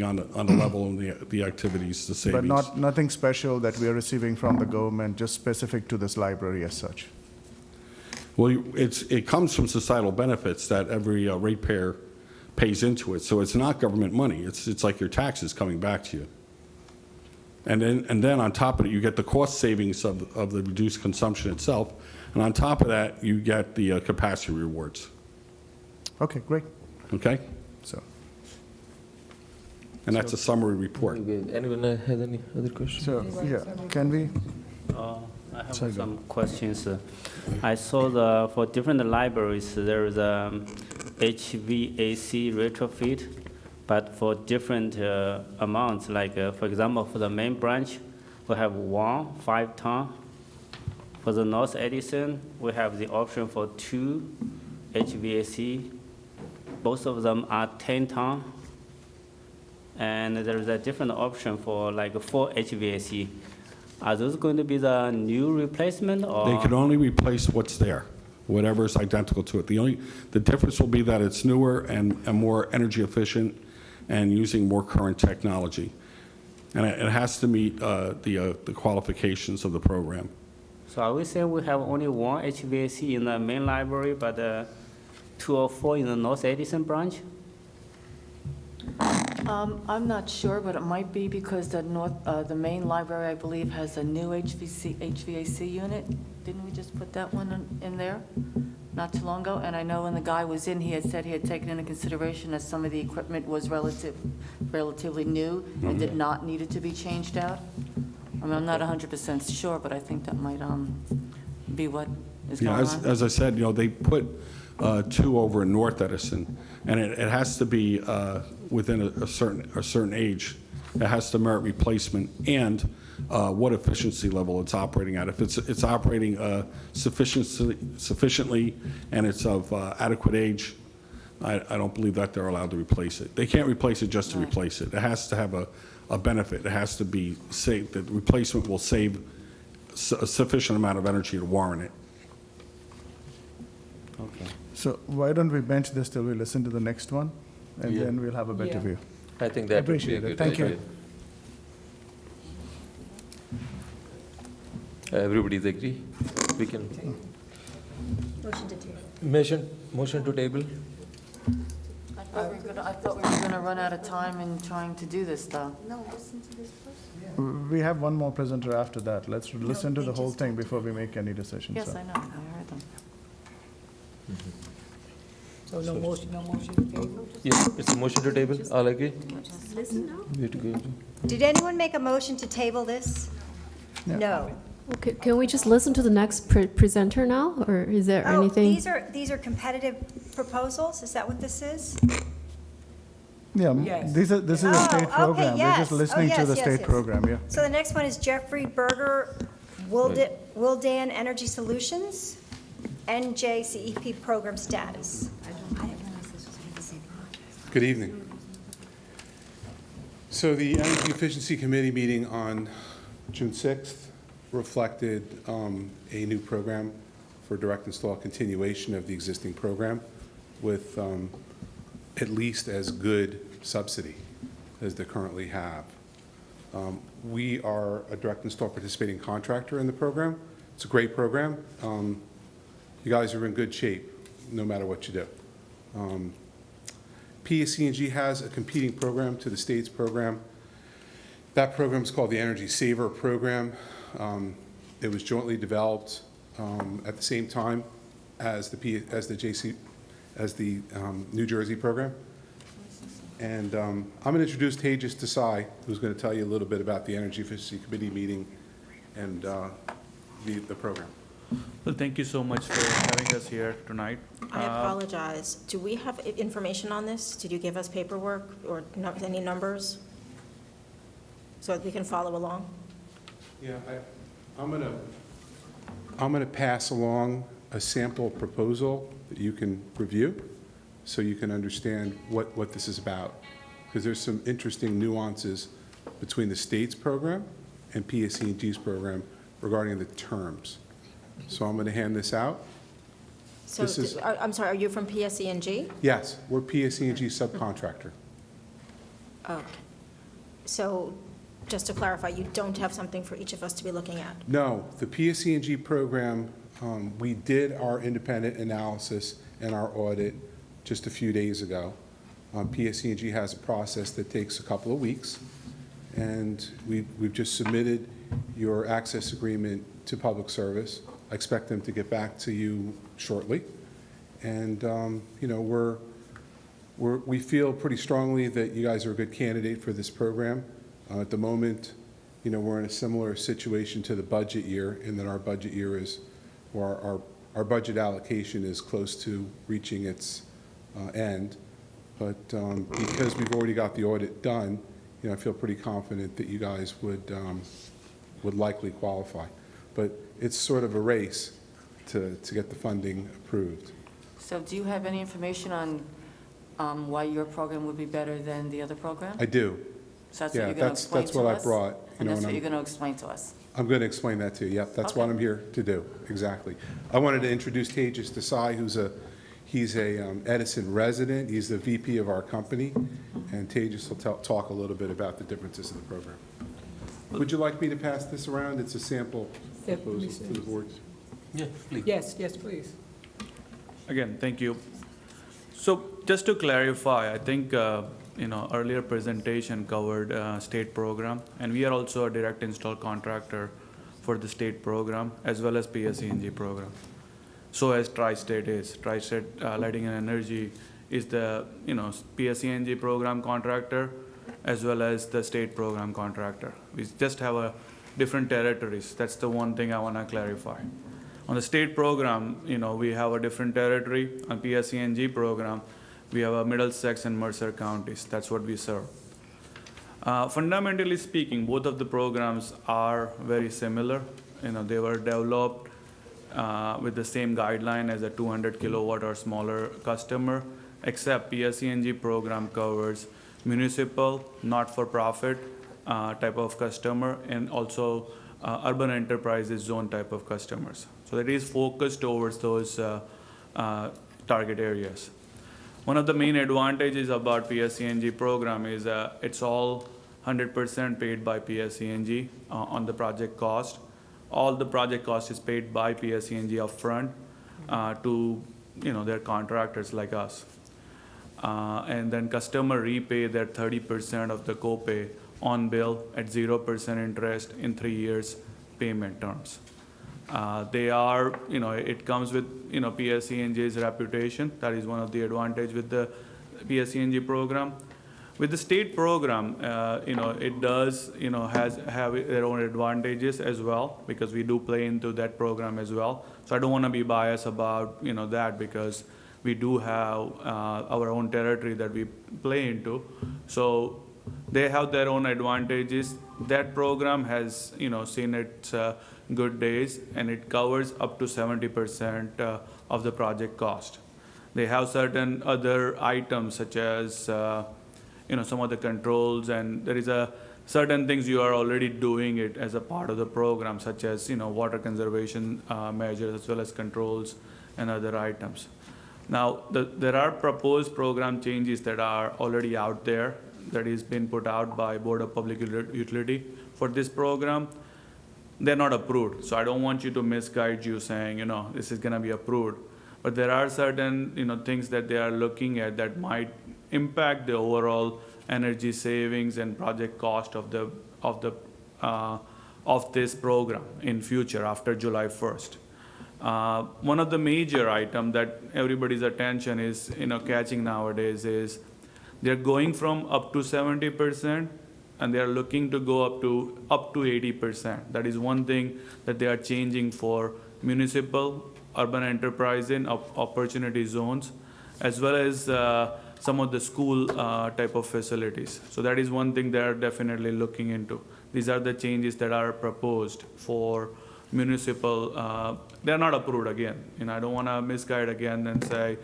on the level and the activities, the savings. But nothing special that we are receiving from the government, just specific to this library as such? Well, it comes from societal benefits that every ratepayer pays into it. So it's not government money. It's like your taxes coming back to you. And then on top of it, you get the cost savings of the reduced consumption itself. And on top of that, you get the capacity rewards. Okay, great. Okay? So, And that's a summary report. Okay, anyone has any other questions? so, yeah, can we? I have Sorry, go some questions. I saw for different libraries, there is a HVAC retrofit, but for different amounts. Like, for example, for the main branch, we have 5-ton. For the North Edison, we have the option for 2 HVAC. Both of them are 10-ton. And there is a different option for like 4 HVAC. Are those going to be the new replacement, or? They can only replace what's there, whatever is identical to it. The difference will be that it's newer and more energy efficient and using more current technology. And it has to meet the qualifications of the program. So are we saying we have only 1 HVAC in the main library, but 2 or 4 in the North Edison branch? I'm not sure, but it might be because the main library, I believe, has a new HVAC unit. Didn't we just put that one in there not too long ago? And I know when the guy was in, he had said he had taken into consideration that some of the equipment was relatively new and did not need it to be changed out. I mean, I'm not 100% sure, but I think that might be what is going on. As I said, they put 2 over in North Edison, and it has to be within a certain age. It has to merit replacement and what efficiency level it's operating at. If it's operating sufficiently and it's of adequate age, I don't believe that they're allowed to replace it. They can't replace it just to replace it. It has to have a benefit. It has to be safe. The replacement will save a sufficient amount of energy to warrant it. Okay. So why don't we bench this till we listen to the next one, and then we'll have a better view. I think that would be a Appreciate it. good Thank you. idea. Everybody's agree? We can. Motion to table. Motion to table? I thought we were going to run out of time in trying to do this, though. We have one more presenter after that. Let's listen to the whole thing before we make any decisions. Yes, so. I know. I heard them. So no motion to table? Yes, it's a motion to table. All agree? Listen now. We have to go. Did anyone make a motion to table this? Yeah. No. Okay, can we just listen to the next presenter now, or is there Oh, anything? these are competitive proposals? Is that what this is? Yeah, Yes. this is a Oh, state okay, program. We're yes. just Oh, listening to yes, the yes, state yes. program, yeah. So the next one is Jeffrey Berger, Wildan Energy Solutions, NJCEP program status. Good evening. So the Energy Efficiency Committee meeting on June 6th reflected a new program for direct install continuation of the existing program with at least as good subsidy as they currently have. We are a direct install participating contractor in the program. It's a great program. You guys are in good shape, no matter what you do. PSE&G has a competing program to the state's program. That program is called the Energy Saver Program. It was jointly developed at the same time as the New Jersey program. And I'm going to introduce Tejas Desai, who's going to tell you a little bit about the Energy Efficiency Committee meeting and the program. Well, thank you so much for having us here tonight. I apologize. Do we have information on this? Did you give us paperwork or any numbers so that we can follow along? Yeah, I'm going to pass along a sample proposal that you can review so you can understand what this is about. Because there's some interesting nuances between the state's program and PSE&G's program regarding the terms. So I'm going to hand this out. So, This is- I'm sorry, are you from PSE&G? Yes, we're PSE&G subcontractor. Okay. So, just to clarify, you don't have something for each of us to be looking at? No, the PSE&G program We did our independent analysis and our audit just a few days ago. PSE&G has a process that takes a couple of weeks, and we've just submitted your access agreement to public service. I expect them to get back to you shortly. And, you know, we feel pretty strongly that you guys are a good candidate for this program. At the moment, you know, we're in a similar situation to the budget year, in that our budget year is, or our budget allocation is close to reaching its end. But because we've already got the audit done, you know, I feel pretty confident that you guys would likely qualify. But it's sort of a race to get the funding approved. So do you have any information on why your program would be better than the other program? I do. So that's Yeah, what you're going to explain to us? that's what I brought. And that's what you're going to explain to us? I'm going to explain that to you. Yep, that's what Okay. I'm here to do, exactly. I wanted to introduce Tejas Desai, he's a Edison resident. He's the VP of our company, and Tejas will talk a little bit about the differences in the program. Would you like me to pass this around? It's a sample Yeah, proposal please. to the board. Yeah, please. Yes, please. Again, thank you. So just to clarify, I think, you know, earlier presentation covered state program, and we are also a direct install contractor for the state program as well as PSE&G program. So as Tri-State is. Tri-State Lighting and Energy is the, you know, PSE&G program contractor as well as the state program contractor. We just have a different territories. That's the one thing I want to clarify. On the state program, you know, we have a different territory. On PSE&G program, we have a Middlesex and Mercer counties. That's what we serve. Fundamentally speaking, both of the programs are very similar. You know, they were developed with the same guideline as a 200 kilowatt or smaller customer, except PSE&G program covers municipal, not-for-profit type of customer, and also urban enterprises zone type of customers. So it is focused towards those target areas. One of the main advantages about PSE&G program is it's all 100% paid by PSE&G on the project cost. All the project cost is paid by PSE&G upfront to, you know, their contractors like us. And then customer repay their 30% of the copay on bill at 0% interest in 3 years payment terms. They are, you know, it comes with, you know, PSE&G's reputation. That is one of the advantage with the PSE&G program. With the state program, you know, it does, you know, have their own advantages as well, because we do play into that program as well. So I don't want to be biased about, you know, that, because we do have our own territory that we play into. So they have their own advantages. That program has, you know, seen its good days, and it covers up to 70% of the project cost. They have certain other items such as, you know, some of the controls, and there is a certain things you are already doing it as a part of the program, such as, you know, water conservation measures as well as controls and other items. Now, there are proposed program changes that are already out there that is been put out by Board of Public Utility for this program. They're not approved, so I don't want you to misguide you saying, you know, this is going to be approved. But there are certain, you know, things that they are looking at that might impact the overall energy savings and project cost of this program in future after July 1st. One of the major items that everybody's attention is, you know, catching nowadays is they're going from up to 70%, and they are looking to go up to 80%. That is one thing that they are changing for municipal, urban enterprise and opportunity zones, as well as some of the school type of facilities. So that is one thing they are definitely looking into. These are the changes that are proposed for municipal. They're not approved again. You know, I don't want to misguide again and say,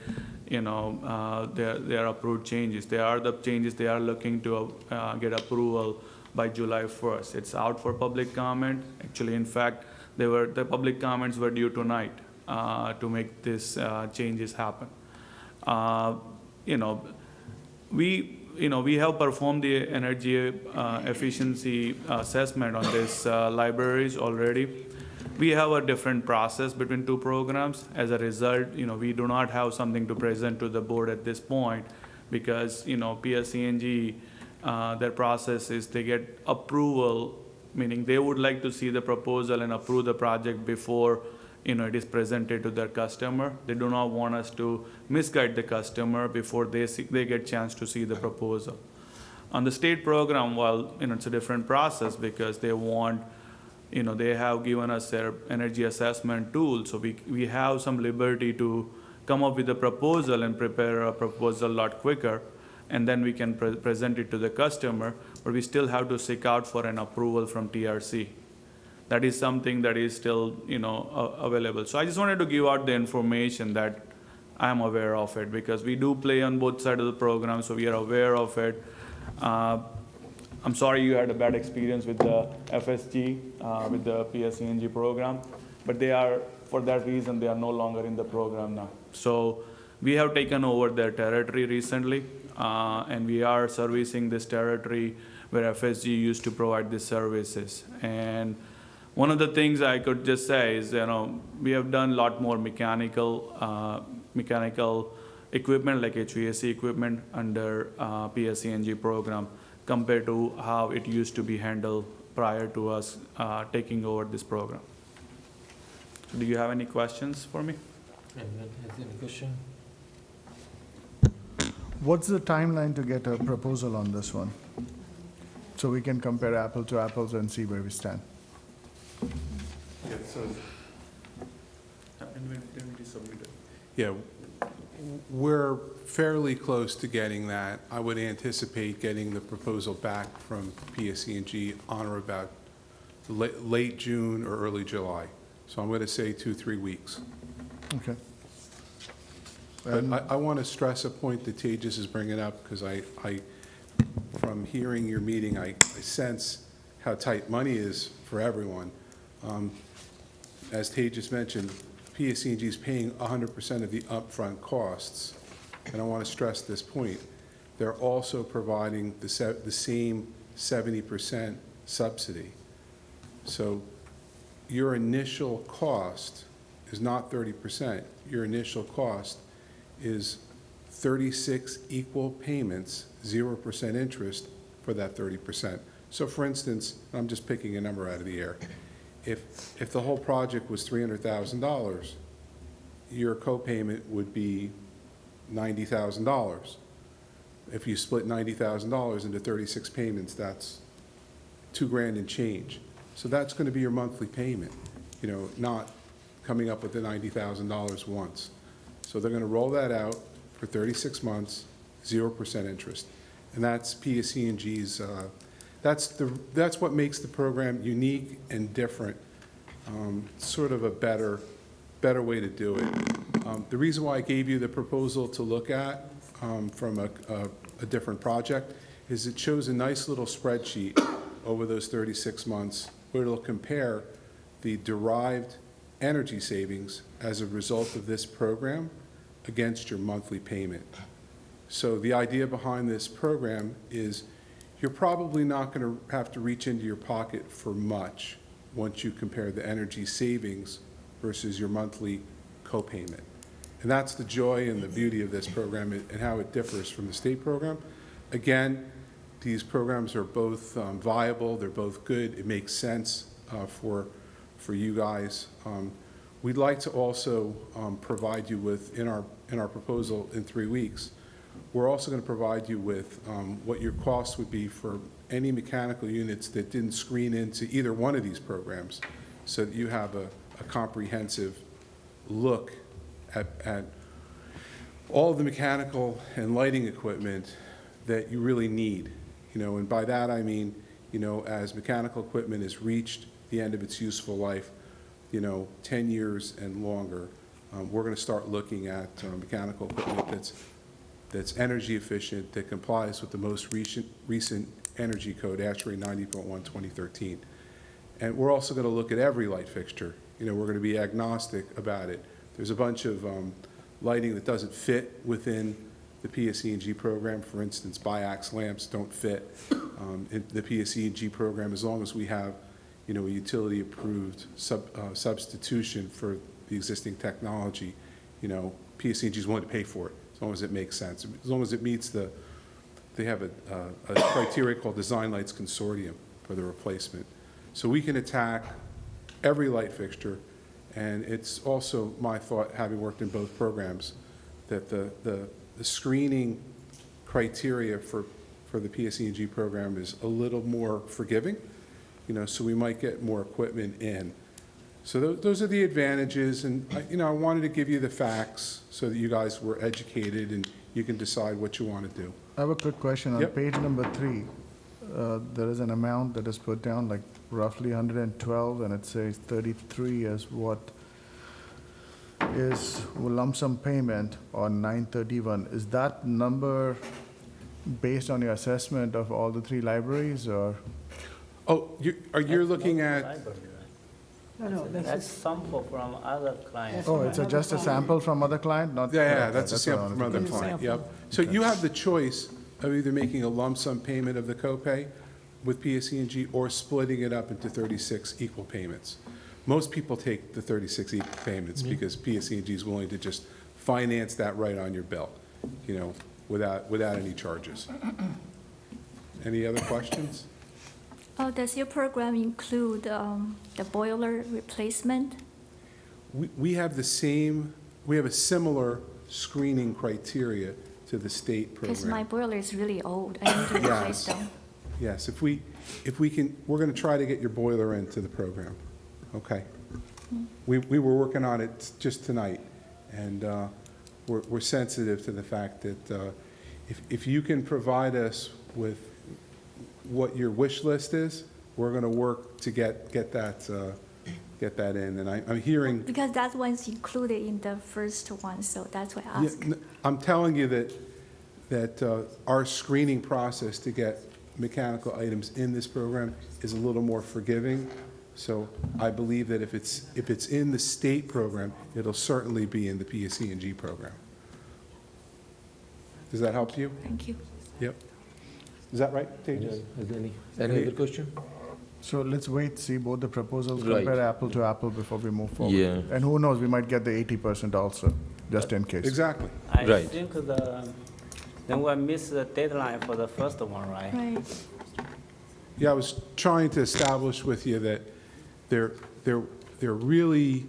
you know, they are approved changes. They are the changes they are looking to get approval by July 1st. It's out for public comment. Actually, in fact, the public comments were due tonight to make these changes happen. You know, we have performed the energy efficiency assessment on these libraries already. we have a different process between two programs. As a result, we do not have something to present to the board at this point because, PSE&G, their process is they get approval, meaning they would like to see the proposal and approve the project before, it is presented to their customer. They do not want us to misguide the customer before they get chance to see the proposal. On the state program, well, it's a different process because they want, they have given us their energy assessment tool, so we have some liberty to come up with a proposal and prepare a proposal a lot quicker, and then we can present it to the customer, but we still have to seek out for an approval from TRC. That is something that is still, available. So I just wanted to give out the information that I'm aware of it, because we do play on both sides of the program, so we are aware of it. I'm sorry you had a bad experience with the FSG, with the PSE&G program, but for that reason, they are no longer in the program now. So we have taken over their territory recently, and we are servicing this territory where FSG used to provide these services. And one of the things I could just say is, we have done a lot more mechanical equipment, like HVAC equipment under PSE&G program, compared to how it used to be handled prior to us taking over this program. Do you have any questions for me? Anyone has any question? What's the timeline to get a proposal on this one? So we can compare apple to apples and see where we stand. Yeah, so, And when it is submitted? yeah, we're fairly close to getting that. I would anticipate getting the proposal back from PSE&G on or about late June or early July. So I'm going to say 2-3 weeks. Okay. But I want to stress a point that Tejas is bringing up, because from hearing your meeting, I sense how tight money is for everyone. As Tejas mentioned, PSE&G is paying 100% of the upfront costs, and I want to stress this point. They're also providing the same 70% subsidy. So your initial cost is not 30%. Your initial cost is 36 equal payments, 0% interest for that 30%. So for instance, I'm just picking a number out of the air. If the whole project was $300,000, your copayment would be $90,000. If you split $90,000 into 36 payments, that's $2,000 and change. So that's going to be your monthly payment, not coming up with the $90,000 once. So they're going to roll that out for 36 months, 0% interest. And that's PSE&G's, that's what makes the program unique and different, sort of a better way to do it. The reason why I gave you the proposal to look at from a different project is it shows a nice little spreadsheet over those 36 months where it'll compare the derived energy savings as a result of this program against your monthly payment. So the idea behind this program is you're probably not going to have to reach into your pocket for much once you compare the energy savings versus your monthly copayment. And that's the joy and the beauty of this program and how it differs from the state program. Again, these programs are both viable, they're both good, it makes sense for you guys. We'd like to also provide you with, in our proposal in 3 weeks, we're also going to provide you with what your costs would be for any mechanical units that didn't screen into either one of these programs, so that you have a comprehensive look at all of the mechanical and lighting equipment that you really need. And by that I mean, as mechanical equipment has reached the end of its useful life, 10 years and longer, we're going to start looking at mechanical equipment that's energy efficient, that complies with the most recent energy code, ASHRAE 90.1 2013. And we're also going to look at every light fixture. We're going to be agnostic about it. There's a bunch of lighting that doesn't fit within the PSE&G program. For instance, biax lamps don't fit in the PSE&G program as long as we have, you know, a utility-approved substitution for the existing technology, you know, PSE&G is willing to pay for it, as long as it makes sense. As long as it meets they have a criteria called Design Lights Consortium for the replacement. So we can attack every light fixture, and it's also my thought, having worked in both programs, that the screening criteria for the PSE&G program is a little more forgiving, you know, so we might get more equipment in. So those are the advantages, and I wanted to give you the facts so that you guys were educated and you can decide what you want to do. I have a quick question. On Yep. page number 3, there is an amount that is put down, like roughly 112, and it says 33 as what is lump sum payment on 9/31. Is that number based on your assessment of all the 3 libraries, or? Oh, you're looking at, No, That's sample from other clients. Oh, it's just a sample from other client, not? yeah, that's a what I sample wanted from to other confirm. client, yep. So you have the choice of either making a lump sum payment of the copay with PSE&G or splitting it up into 36 equal payments. Most people take the 36 equal payments because PSE&G is willing to just finance that right on your bill, you know, without any charges. Any other questions? Does your program include the boiler replacement? We have a similar screening criteria to the state program. Because my boiler is really old. I need to replace them. Yes, if we can, we're going to try to get your boiler into the program, okay? We were working on it just tonight, and we're sensitive to the fact that if you can provide us with what your wish list is, we're going to work to get that in, and I'm hearing. Because that one's included in the first one, so that's why I asked. I'm telling you that our screening process to get mechanical items in this program is a little more forgiving. So I believe that if it's in the state program, it'll certainly be in the PSE&G program. Does that help you? Thank you. Yep. Is that right, Tejas? Is any other question? So let's wait, see both the proposals, Right. compare apple to apple before we move forward. Yeah. And who knows, we might get the 80% also, just in case. Exactly. I Right. think then we'll miss the deadline for the first one, right? Right. Yeah, I was trying to establish with you that there really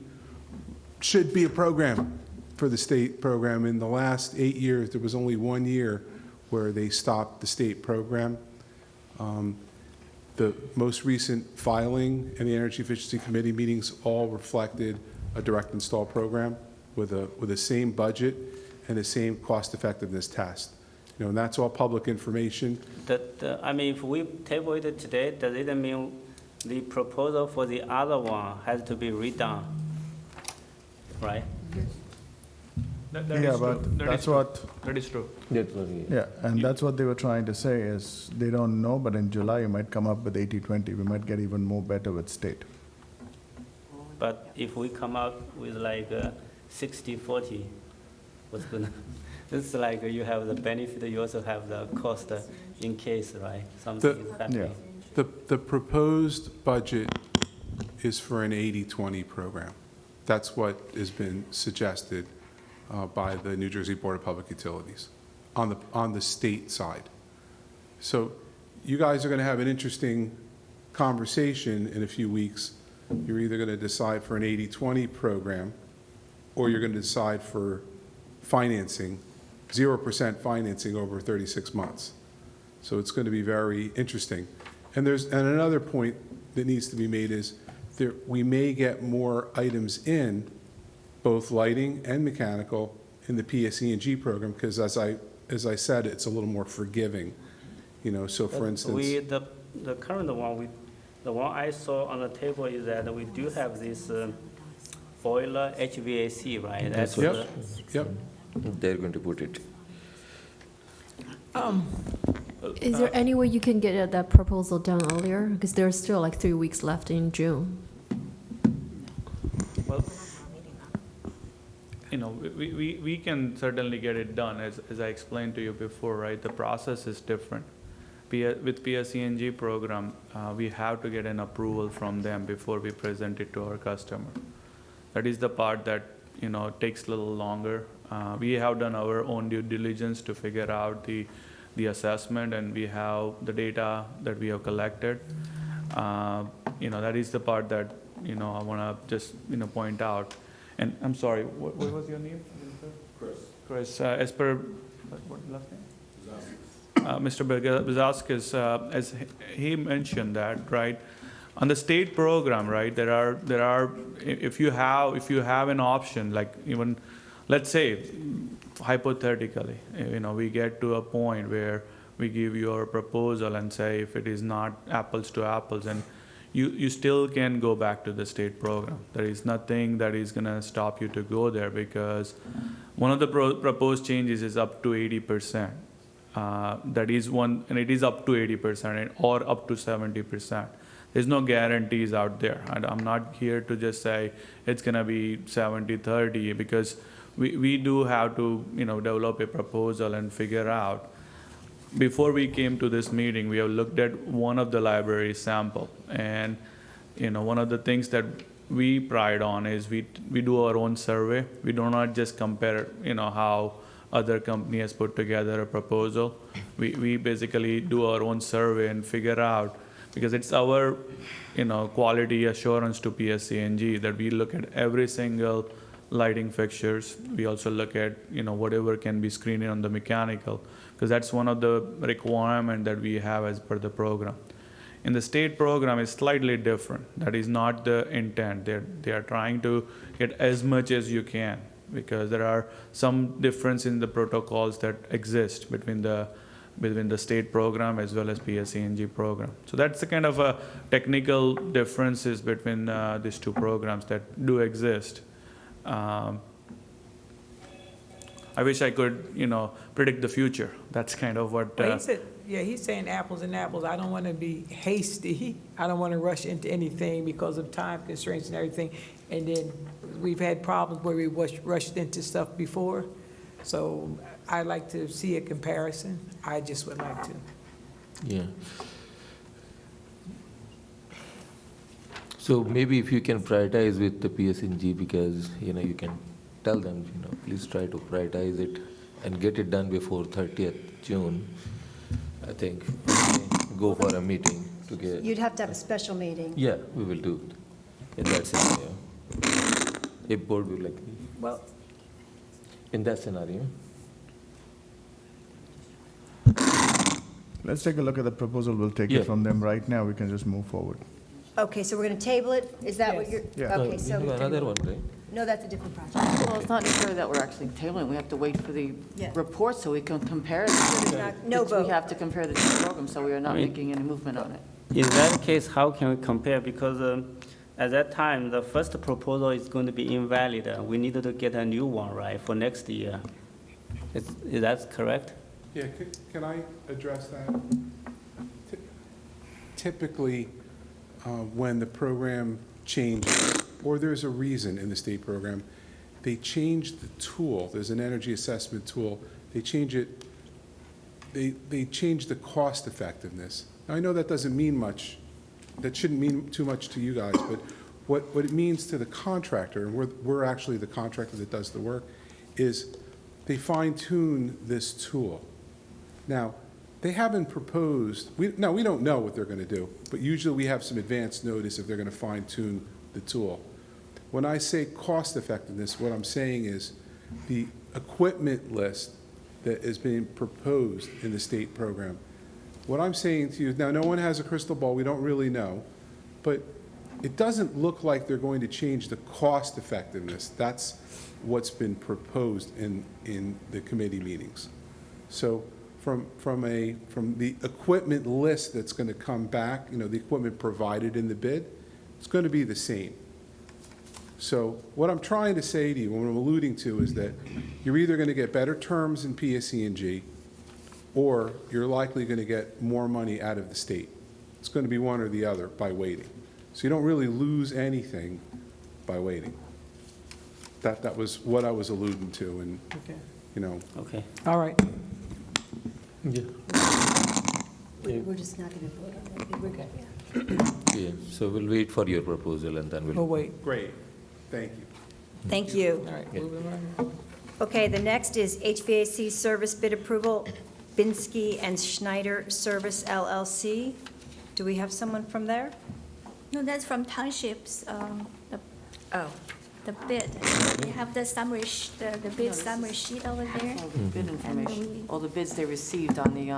should be a program for the state program. In the last 8 years, there was only 1 year where they stopped the state program. The most recent filing and the Energy Efficiency Committee meetings all reflected a direct install program with the same budget and the same cost effectiveness test. You know, and that's all public information. I mean, if we table it today, does it mean the proposal for the other one has to be redone? Right? That Yeah, is true. but That that's is true. what, That is true. yeah, and that's what they were trying to say is, they don't know, but in July, you might come up with 80/20. We might get even more better with state. But if we come up with like 60/40, what's gonna, it's like you have the benefit, you also have the cost in case, right? Something is happening. The proposed budget is for an 80/20 program. That's what has been suggested by the New Jersey Board of Public Utilities on the state side. So you guys are going to have an interesting conversation in a few weeks. You're either going to decide for an 80/20 program, or you're going to decide for financing, 0% financing over 36 months. So it's going to be very interesting. And another point that needs to be made is we may get more items in, both lighting and mechanical, in the PSE&G program, because as I said, it's a little more forgiving. You know, so for instance. The current one, the one I saw on the table is that we do have this boiler HVAC, right? That's Yep, yep. They're going to put it. Is there any way you can get that proposal done earlier? Because there's still like 3 weeks left in June. Well, you know, we can certainly get it done, as I explained to you before, right? The process is different. with PSENG program, we have to get an approval from them before we present it to our customer. That is the part that, takes a little longer. We have done our own due diligence to figure out the assessment, and we have the data that we have collected. That is the part that, I want to just, point out. And I'm sorry, what was your name? Chris, as per, what last name? Mr. Bizauskas, as he mentioned that, right, on the state program, right, there are, if you have an option, like even, let's say, hypothetically, we get to a point where we give you our proposal and say if it is not apples to apples, and you still can go back to the state program. There is nothing that is going to stop you to go there, because one of the proposed changes is up to 80%. That is one, and it is up to 80% or up to 70%. There's no guarantees out there. And I'm not here to just say it's going to be 70-30, because we do have to, develop a proposal and figure out. Before we came to this meeting, we have looked at one of the library sample, and one of the things that we pride on is we do our own survey. We do not just compare, how other company has put together a proposal. We basically do our own survey and figure out, because it's our, quality assurance to PSENG that we look at every single lighting fixtures. We also look at, whatever can be screened on the mechanical, because that's one of the requirements that we have as per the program. In the state program, it's slightly different. That is not the intent. They are trying to get as much as you can, because there are some difference in the protocols that exist between the state program as well as PSENG program. So that's the kind of a technical differences between these two programs that do exist. I wish I could, predict the future. That's kind of what. Well, he's saying apples and apples. I don't want to be hasty. I don't want to rush into anything because of time constraints and everything. And then we've had problems where we rushed into stuff before. So I'd like to see a comparison. I just would like to. Yeah. So maybe if you can prioritize with the PSNG, because, you can tell them, please try to prioritize it and get it done before 30th June. I think go for a meeting to get. You'd have to have a special meeting. Yeah, we will do it in that scenario. If board would like. Well, in that scenario. Let's take a look at the proposal. We'll take it from them right now. We can just move forward. Okay, so we're going to table it? Is that what you're? Yeah. Okay, so. We have another one, right? No, that's a different project. Well, it's not necessarily that we're actually tabling, we have to wait for the Yeah. report so we can compare it. No vote. We have to compare the two programs, so we are not making any movement on it. In that case, how can we compare? Because at that time, the first proposal is going to be invalid. We needed to get a new one, right, for next year. Is that correct? Yeah, can I address that? Typically, when the program changes, or there's a reason in the state program, they change the tool. There's an energy assessment tool. They change it, they change the cost effectiveness. Now, I know that doesn't mean much. That shouldn't mean too much to you guys, but what it means to the contractor, and we're actually the contractor that does the work, is they fine-tune this tool. Now, they haven't proposed, we don't know what they're going to do, but usually we have some advance notice if they're going to fine-tune the tool. When I say cost effectiveness, what I'm saying is the equipment list that is being proposed in the state program. What I'm saying to you, now no one has a crystal ball, we don't really know, but it doesn't look like they're going to change the cost effectiveness. That's what's been proposed in the committee meetings. So from the equipment list that's going to come back, the equipment provided in the bid, it's going to be the same. So what I'm trying to say to you, what I'm alluding to, is that you're either going to get better terms in PSENG, or you're likely going to get more money out of the state. It's going to be one or the other by waiting. So you don't really lose anything by waiting. That was what I was alluding to, and okay. Okay. All right. Yeah. We're just not going to vote on it. We're good. Yeah, so we'll wait for your proposal and then Oh, we'll. wait. Great, thank you. Thank you. All right, Yeah. moving on. Okay, the next is HVAC service bid approval, Binsky and Schneider Service LLC. Do we have someone from there? No, that's from townships, the bid. We have the summary, the bid summary sheet over there. All the bid information, all the bids they received on the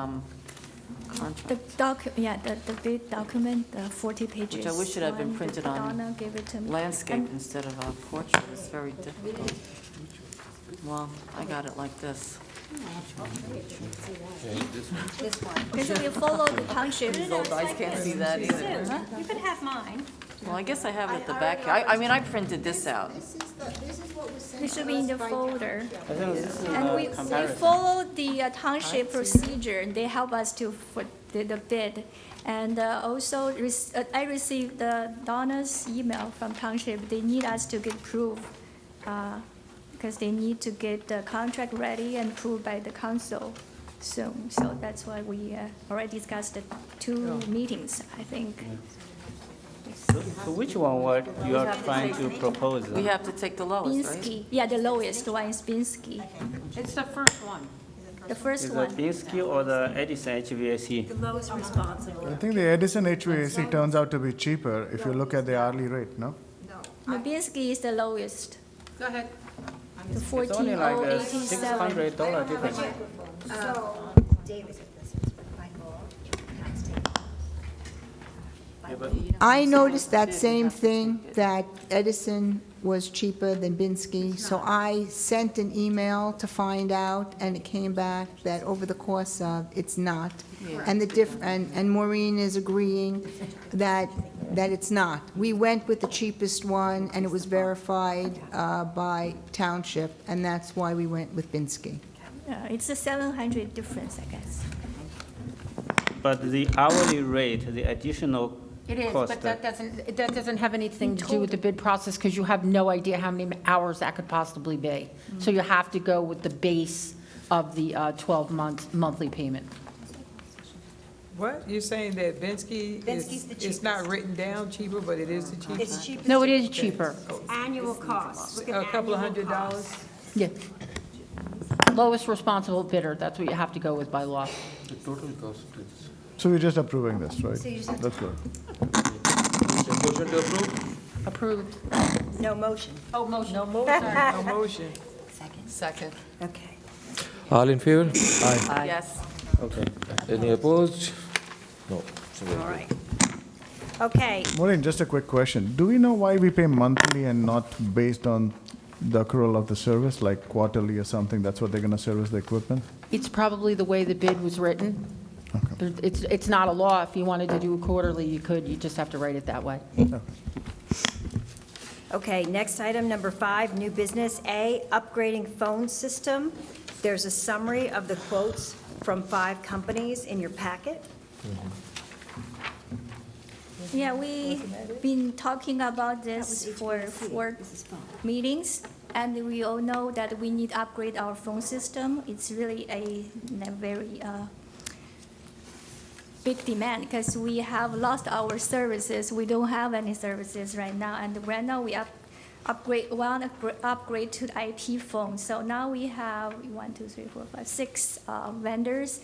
contract. The bid document, the 40 pages. Which I wish it had been one that printed on Donna gave it to me. landscape And instead of a portrait. It's very difficult. Well, I got it like this. Because we follow the township. These old guys can't see that either. You could have mine. Well, I guess I have it at the back. I mean, I printed this out. It should be in the folder. I think this is And we comparison. follow the township procedure. They help us for the bid. And also, I received Donna's email from township. They need us to get proof because they need to get the contract ready and approved by the council soon. So that's why we already discussed the 2 meetings, I think. So which one what you are trying to propose? We have to take the lowest, right? Binsky, yeah, the lowest one is Binsky. It's the first one. The first Is it one. Binsky or the Edison HVAC? The lowest responsible. I think the Edison HVAC turns out to be cheaper if you look at the hourly rate, no? The Binsky is the lowest, Go ahead. the It's only like a $14,087. $600 difference. So, David. Yeah, but I noticed that same thing, that Edison was cheaper than Binsky, so I sent an email to find out, and it came back that over the course of, it's not. And and Maureen is agreeing that it's not. We went with the cheapest one, and it was verified by Township, and that's why we went with Binsky. It's a 700 difference, I guess. But the hourly rate, the additional It is, cost. but that doesn't have anything to do with the bid process, because you have no idea how many hours that could possibly be. So you have to go with the base of the 12-month monthly payment. What? You're saying that Binsky's the it's not written down cheaper, but it is the cheapest? It's cheaper. No, it is cheaper. Annual cost. Look at A couple of annual $100? cost. Yeah. Lowest responsible bidder, that's what you have to go with by law. The total cost is... So we're just approving this, right? So you just have That's good. Motion to approve? Approved. No motion. Oh, motion. No motion. Second. Okay. All in favor? Aye. Yes. Okay. Any opposed? No. So we're All good. right. Okay, Maureen, just a quick question. Do we know why we pay monthly and not based on the accrual of the service, like quarterly or something? That's what they're going to service the equipment? It's probably the way the bid was written. It's not a law. If you wanted to do it quarterly, you could. You just have to write it that way. okay, next item, number 5, new business. A, upgrading phone system. There's a summary of the quotes from 5 companies in your packet. Yeah, we've been talking about this for 4 meetings, and we all know that we need to upgrade our phone system. It's really a very big demand, because we have lost our services. We don't have any services right now, and right now we want to upgrade to the IP phone. So now we have 6 vendors.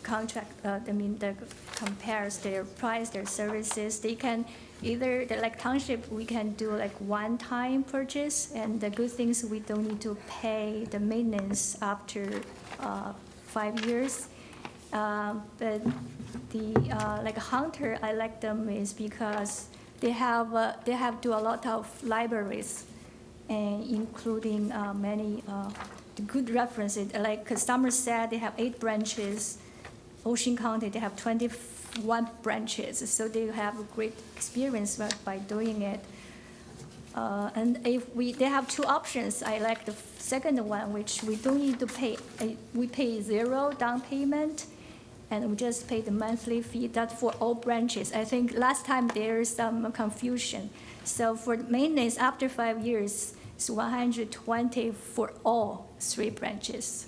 That compares their price, their services. They can either, like Township, we can do like one-time purchase, and the good thing is we don't need to pay the maintenance after 5 years. But like Hunter, I like them is because they have do a lot of libraries, and including many good references. Like Somerset, they have 8 branches. Ocean County, they have 21 branches, so they have a great experience by doing it. And they have 2 options. I like the second one, which we don't need to pay. We pay 0 down payment, and we just pay the monthly fee. That's for all branches. I think last time there is some confusion. So for maintenance after 5 years, it's $120 for all 3 branches.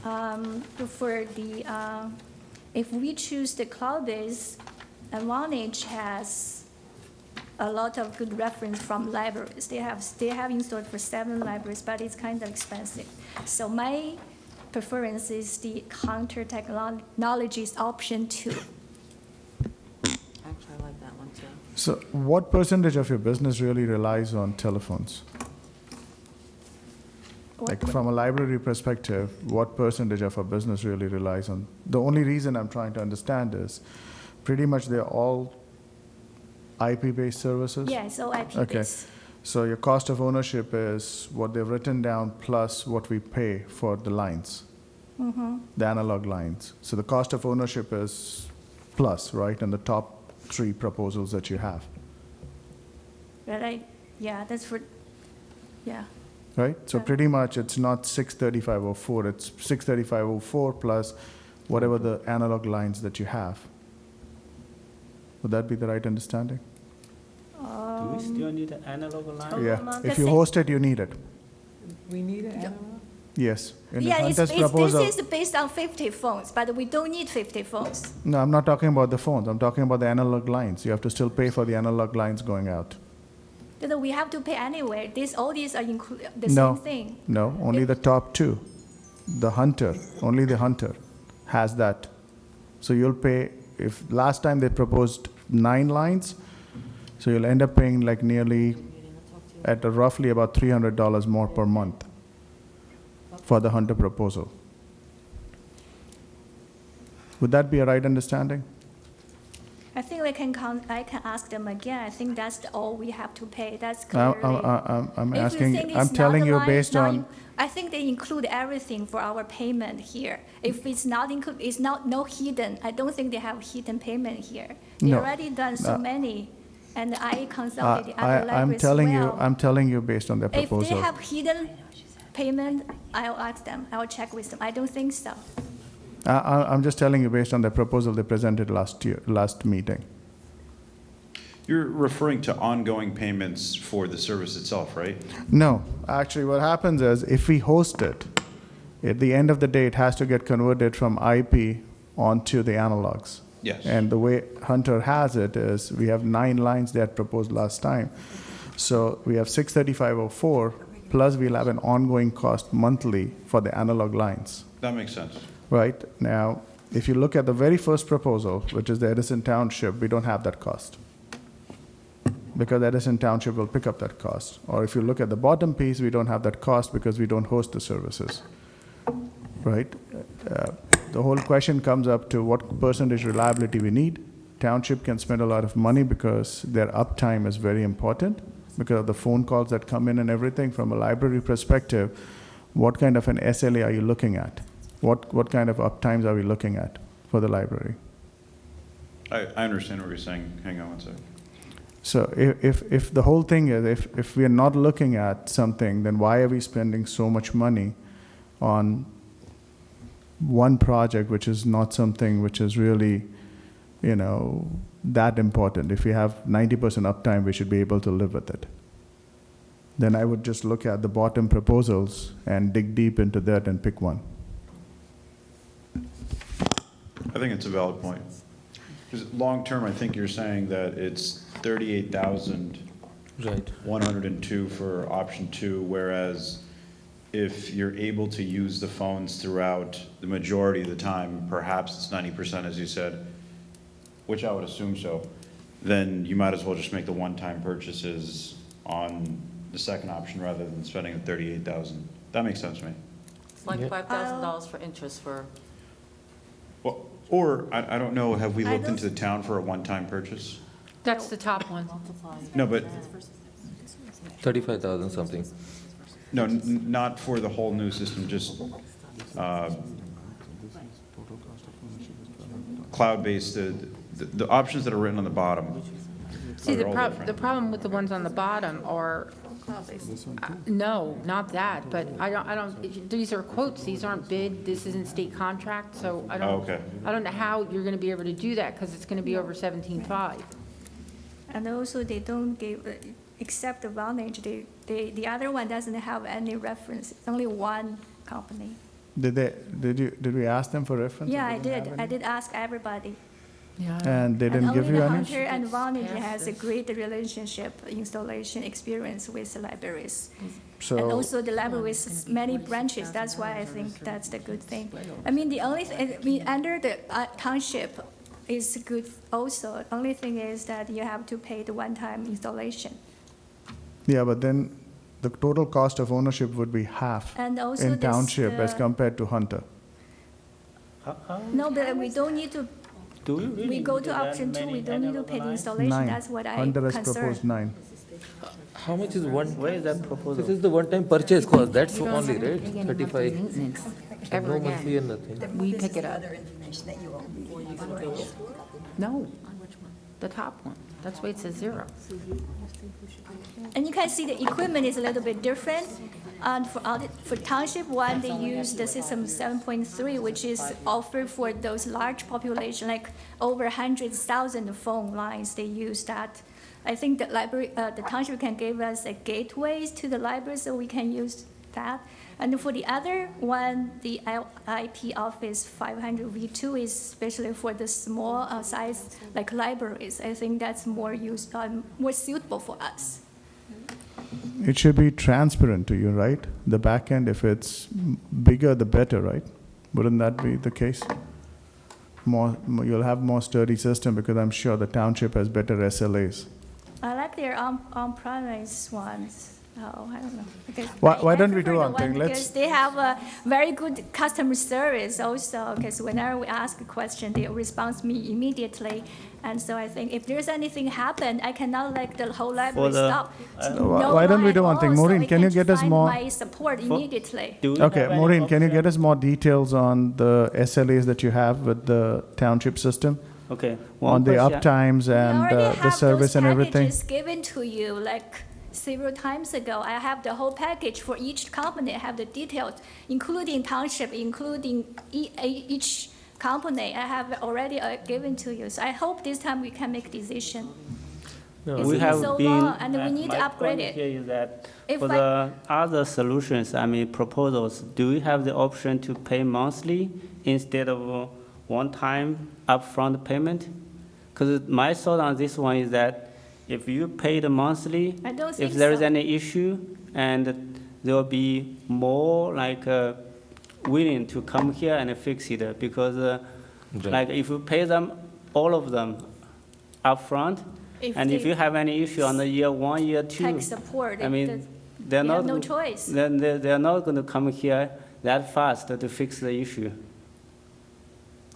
For the, if we choose the cloud-based, Advantage has a lot of good reference from libraries. They have installed for 7 libraries, but it's kind of expensive. So my preference is the Hunter Technologies option 2. Actually, I like that one too. So what percentage of your business really relies on telephones? Like from a library perspective, what percentage of our business really relies on? The only reason I'm trying to understand is pretty much they're all IP-based services? Yeah, so IP-based. Okay. So your cost of ownership is what they've written down plus what we pay for the lines, the analog lines. So the cost of ownership is plus, right, in the top 3 proposals that you have, Right? Yeah, that's for, yeah. right? So pretty much it's not 63504, it's 63504 plus whatever the analog lines that you have. Would that be the right understanding? Do we still need an analog line? Yeah, if you host it, you need it. We need it, analog? Yes. In the Yeah, Hunter's proposal. this is based on 50 phones, but we don't need 50 phones. No, I'm not talking about the phones. I'm talking about the analog lines. You have to still pay for the analog lines going out. We have to pay anyway. All these are the No, same thing. no, only the top 2. The Hunter, only the Hunter has that. So you'll pay, if last time they proposed 9 lines, so you'll end up paying like nearly at roughly about $300 more per month for the Hunter proposal. Would that be a right understanding? I think I can ask them again. I think that's all we have to pay. That's I'm clearly. asking, I'm telling you based on, I think they include everything for our payment here. If it's not include, it's no hidden. I don't think they have hidden payment here. They No. already done so many, and I consulted the other I'm libraries telling you, well. I'm telling you based on their If they proposal. have hidden payment, I'll ask them. I'll check with them. I don't think so. I'm just telling you based on the proposal they presented last meeting. You're referring to ongoing payments for the service itself, right? No, actually what happens is if we host it, at the end of the day, it has to get converted from IP onto the analogs. Yes. And the way Hunter has it is we have 9 lines they had proposed last time. So we have 63504, plus we'll have an ongoing cost monthly for the analog lines. That makes sense. Right? Now, if you look at the very first proposal, which is the Edison Township, we don't have that cost. Because Edison Township will pick up that cost. Or if you look at the bottom piece, we don't have that cost because we don't host the services. Right? The whole question comes up to what percentage reliability we need. Township can spend a lot of money because their uptime is very important because of the phone calls that come in and everything. From a library perspective, what kind of an SLA are you looking at? What kind of uptimes are we looking at for the library? I understand what you're saying. Hang on one second. So if the whole thing is, if we are not looking at something, then why are we spending so much money on one project, which is not something which is really, that important? If we have 90% uptime, we should be able to live with it. Then I would just look at the bottom proposals and dig deep into that and pick one. I think it's a valid point. Because long-term, I think you're saying that it's 38,102 for option 2, whereas if you're able to use the phones throughout the majority of the time, perhaps it's 90%, as you said, which I would assume so, then you might as well just make the one-time purchases on the second option rather than spending the 38,000. That makes sense to me. It's like $5,000 for interest for, Well, or, I don't know, have we looked into the town for a one-time purchase? That's the top one. No, but, 35,000 something. no, not for the whole new system, just cloud-based, the options that are written on the bottom. See, are all different. the problem with the ones on the bottom are, no, not that, but I don't, these are quotes, these aren't bid, this isn't state contract, so I don't. Oh, okay. I don't know how you're gonna be able to do that, because it's gonna be over 17.5. And also, they don't give, except Advantage, the other one doesn't have any reference. It's only one company. Did we ask them for reference? Yeah, I did. I did ask everybody. And they didn't give you And only any? the Hunter and Vonage has a great relationship, installation experience with the libraries. So. And also the library with many branches, that's why I think that's the good thing. I mean, the only thing, I mean, under the township is good also. Only thing is that you have to pay the one-time installation. Yeah, but then the total cost of ownership would be half And also in this, township as compared to Hunter. No, but we don't need to, Do we really we go need to that option 2, many we don't need to end of pay the line? installation, 9. that's what I Hunter has concern. proposed 9. How much is one? Where is that proposal? This is the one-time purchase cost, that's only, right? 35. Ever No again. monthly and nothing. We pick it up. Other information that you own. No, the top one. That's why it says 0. And you can see the equipment is a little bit different. And for township one, they use the system 7.3, which is offered for those large population, like over 100,000 phone lines. They use that. I think the library, the township can give us a gateways to the library, so we can use that. And for the other one, the IP Office 500 V2 is especially for the small size, like libraries. I think that's more more suitable for us. It should be transparent to you, right? The back end, if it's bigger, the better, right? Wouldn't that be the case? You'll have more sturdy system because I'm sure the township has better SLAs. I like their on-premise ones. Oh, I don't know. Because Why I don't we prefer do the one thing? Because they have a very good customer service also, because whenever we ask a question, they respond me immediately. And so I think if there's anything happen, I cannot let the whole library the- stop. Why don't we do one thing? Maureen, can you get us more? My support immediately. Do we Okay, have any Maureen, can you option? get us more details on the SLAs that you have with the township system? Okay. On the uptimes We and already the have service those and everything? packages given to you, like several times ago. I have the whole package for each company. I have the details, including township, including each company. I have already given to you. So I hope this time we can make decision. It's We been have so been, long, and we need to my upgrade point it. here is that If for I- the other solutions, I mean proposals, do we have the option to pay monthly instead of one-time upfront payment? Because my thought on this one is that if you pay the monthly, I don't if think there is so. any issue, and there will be more like willing to come here and fix it, because like if you pay them, all of them upfront, and if they you have any issue on the year 1, year 2, tech support, I mean, they're we not. have no choice. Then they're not going to come here that fast to fix the issue.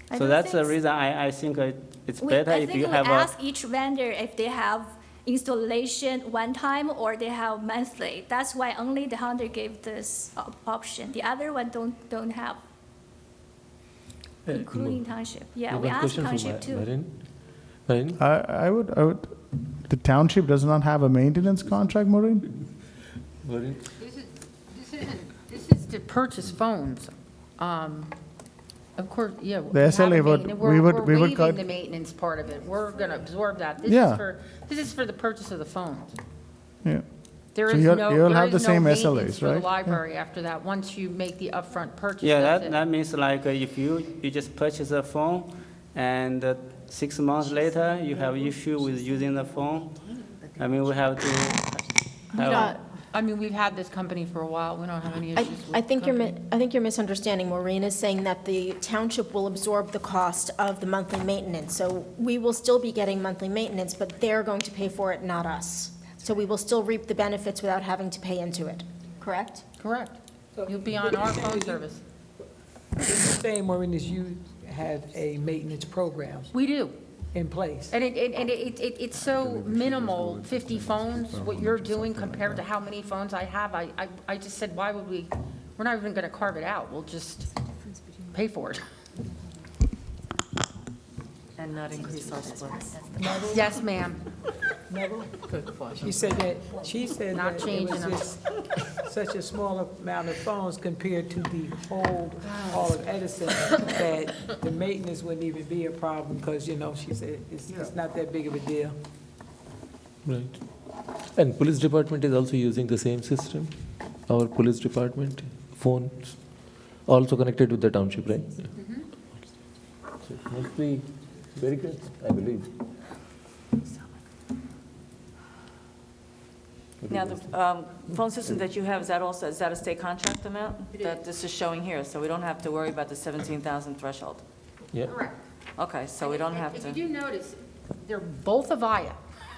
I So don't that's the think so. reason I think it's We- better I if think you we have a. ask each vendor if they have installation one time or they have monthly. That's why only the Hunter gave this option. The other one don't have, including township. Yeah, we asked township too. Maureen? I would, the township does not have a maintenance contract, Maureen? Maureen? This is to purchase phones. Of course, yeah. The SLA would- we would We're waiving cut- the maintenance part of it. We're going to absorb that. This Yeah. is this is for the purchase of the phones. Yeah. There So is you'll- no, you'll there have is the no same maintenance SLAs, for the right? library after that. Once you make the upfront purchase, Yeah, that's it. that means like if you just purchase a phone and 6 months later you have issue with using the phone, I mean, we have to have. I mean, we've had this company for a while. We don't have any issues with I think the company. I think you're misunderstanding. Maureen is saying that the township will absorb the cost of the monthly maintenance. So we will still be getting monthly maintenance, but they're going to pay for it, not us. So we will still reap the benefits without having to pay into it, correct? Correct. You'll be on our phone service. What you're saying, Maureen, is you have a maintenance program We do. in place. And it's so minimal, 50 phones, what you're doing compared to how many phones I have. I just said, why would we, we're not even going to carve it out. We'll just pay for it. And not increase our splits. Yes, ma'am. She said that Not it changing was them. just such a small amount of phones compared to the whole, all of Edison, that the maintenance wouldn't even be a problem, because, you know, she said it's not that big of a deal. Right. And police department is also using the same system? Our police department, phones? Also connected with the township, right? So it must be very good, I believe. Now, the phone system that you have, is that a state contract amount? That this is showing here, so we don't have to worry about the 17,000 threshold? Yeah. Correct. Okay, so we don't have If to, you do notice, they're both Avaya.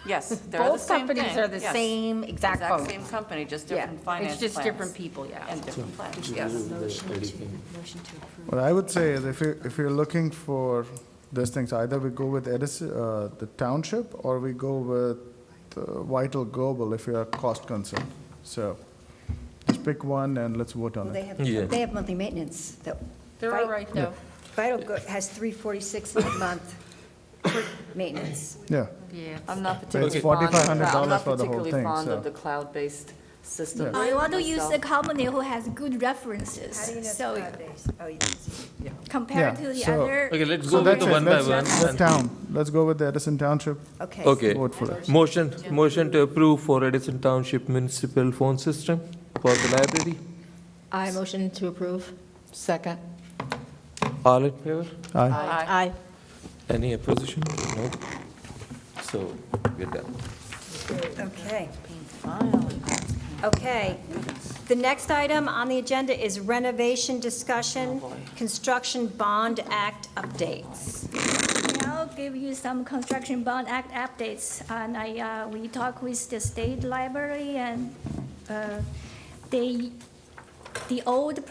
yes, they're the Both same thing. companies are the Yes. same exact phone. same company, just Yeah, different finance it's just plans. different people, yeah. And different plans, yes. What I would say is if you're looking for these things, either we go with Edison, the township, or we go with Vital Global if you're cost concerned. So just pick one and let's vote on Well, it. Yeah. they have monthly maintenance, though. They're all right, though. Vital has $346 a month for maintenance. Yeah. Yeah. I'm not It's particularly fond of, $4,500 I'm not for the whole particularly thing, fond so. of the cloud-based system. Yeah. I want to use myself. a company who has good references. So compared Yeah, to the so- other. Okay, let's So go with that's the it. one by Let's- one. The town, let's go with the Edison Township. Okay. Okay. Vote for it. Motion to approve for Edison Township Municipal Phone System for the library. I motion to approve. Second. All in favor? Aye. Aye. Any opposition? No. So, we're done. Okay. Okay. The next item on the agenda is renovation discussion, Construction Bond Act updates. I'll give you some Construction Bond Act updates. And we talked with the state library, and the old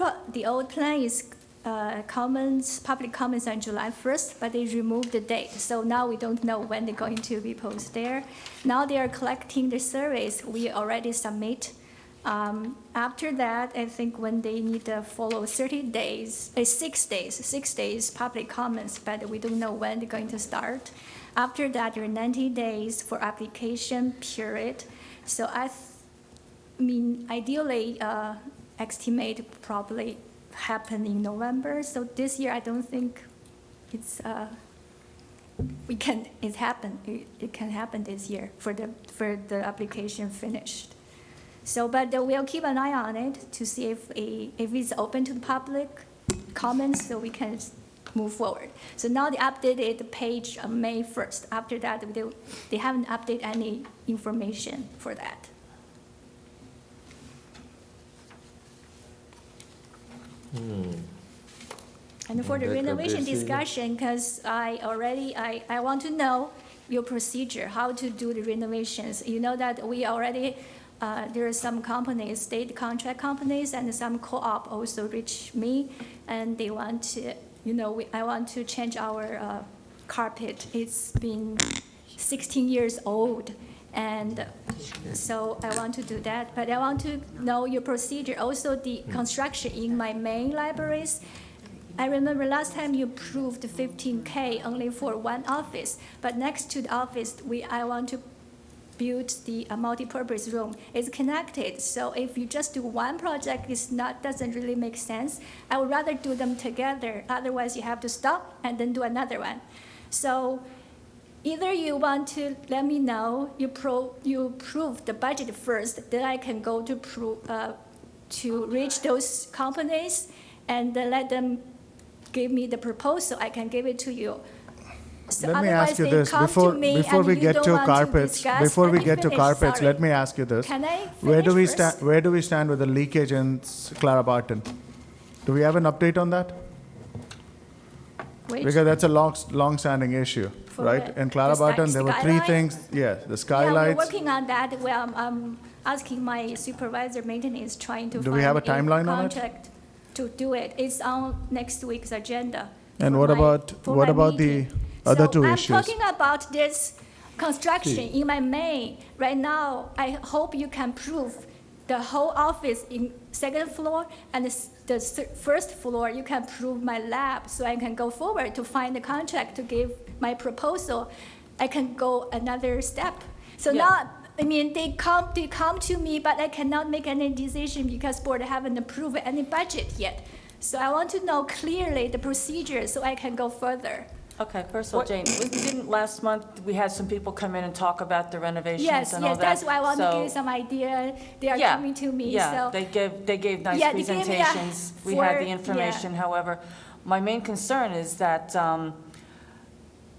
plan is public comments on July 1st, but they removed the date. So now we don't know when they're going to be posted there. Now they are collecting the surveys we already submit. After that, I think when they need to follow 6 days public comments, but we don't know when they're going to start. After that, there are 90 days for application period. So I mean, ideally, estimate probably happen in November. So this year, I don't think it can happen this year for the application finished. So, but we'll keep an eye on it to see if it's open to the public comments, so we can move forward. So now they updated the page on May 1st. After that, they haven't updated any information for that. And for the That renovation updates, discussion, because I want to know your procedure, how to do the renovations. You know that we already, there are some companies, state contract companies, and some co-op also reach me, and they want to, I want to change our carpet. It's been 16 years old, and so I want to do that. But I want to know your procedure. Also, the construction in my main libraries. I remember last time you approved $15K only for one office, but next to the office, I want to build the multi-purpose room. It's connected, so if you just do one project, doesn't really make sense. I would rather do them together. Otherwise, you have to stop and then do another one. So either you want to let me know, you approve the budget first, then I can go to reach those companies and then let them give me the proposal. I can give it to you. So Let me otherwise ask you they this, come to me before and we you get don't to want carpets, discuss. before we Let me get to finish, carpets, sorry. let me ask you this. Can I Where do we finish first? where do we stand with the leakage in Clara Barton? Do we have an update on that? Which- Because that's a long-standing issue, For right? the- In Clara the sky- Barton, there were three skylight? things, yes, the Yeah, skylights. we're working on that. Well, I'm asking my supervisor maintenance, trying to Do find we have a timeline on it? contract to do it. It's on next week's agenda. And for what my- about, for what my about the meeting. other So two I'm issues? talking about this construction in my main. Right now, I hope you can prove the whole office in second floor and the first floor, you can prove my lab, so I can go forward to find the contract to give my proposal. I can go another step. So Yeah. now, I mean, they come to me, but I cannot make any decision because board haven't approved any budget yet. So I want to know clearly the procedure so I can go further. Okay, first of all, Jane, didn't last month, we had some people come in and talk about the renovations Yes, and all yes, that? that's why I want to So- give some idea. They are Yeah, coming to me, Yeah, so. they gave nice Yeah, they gave me a presentations. We had the yeah. information, however, my main concern is that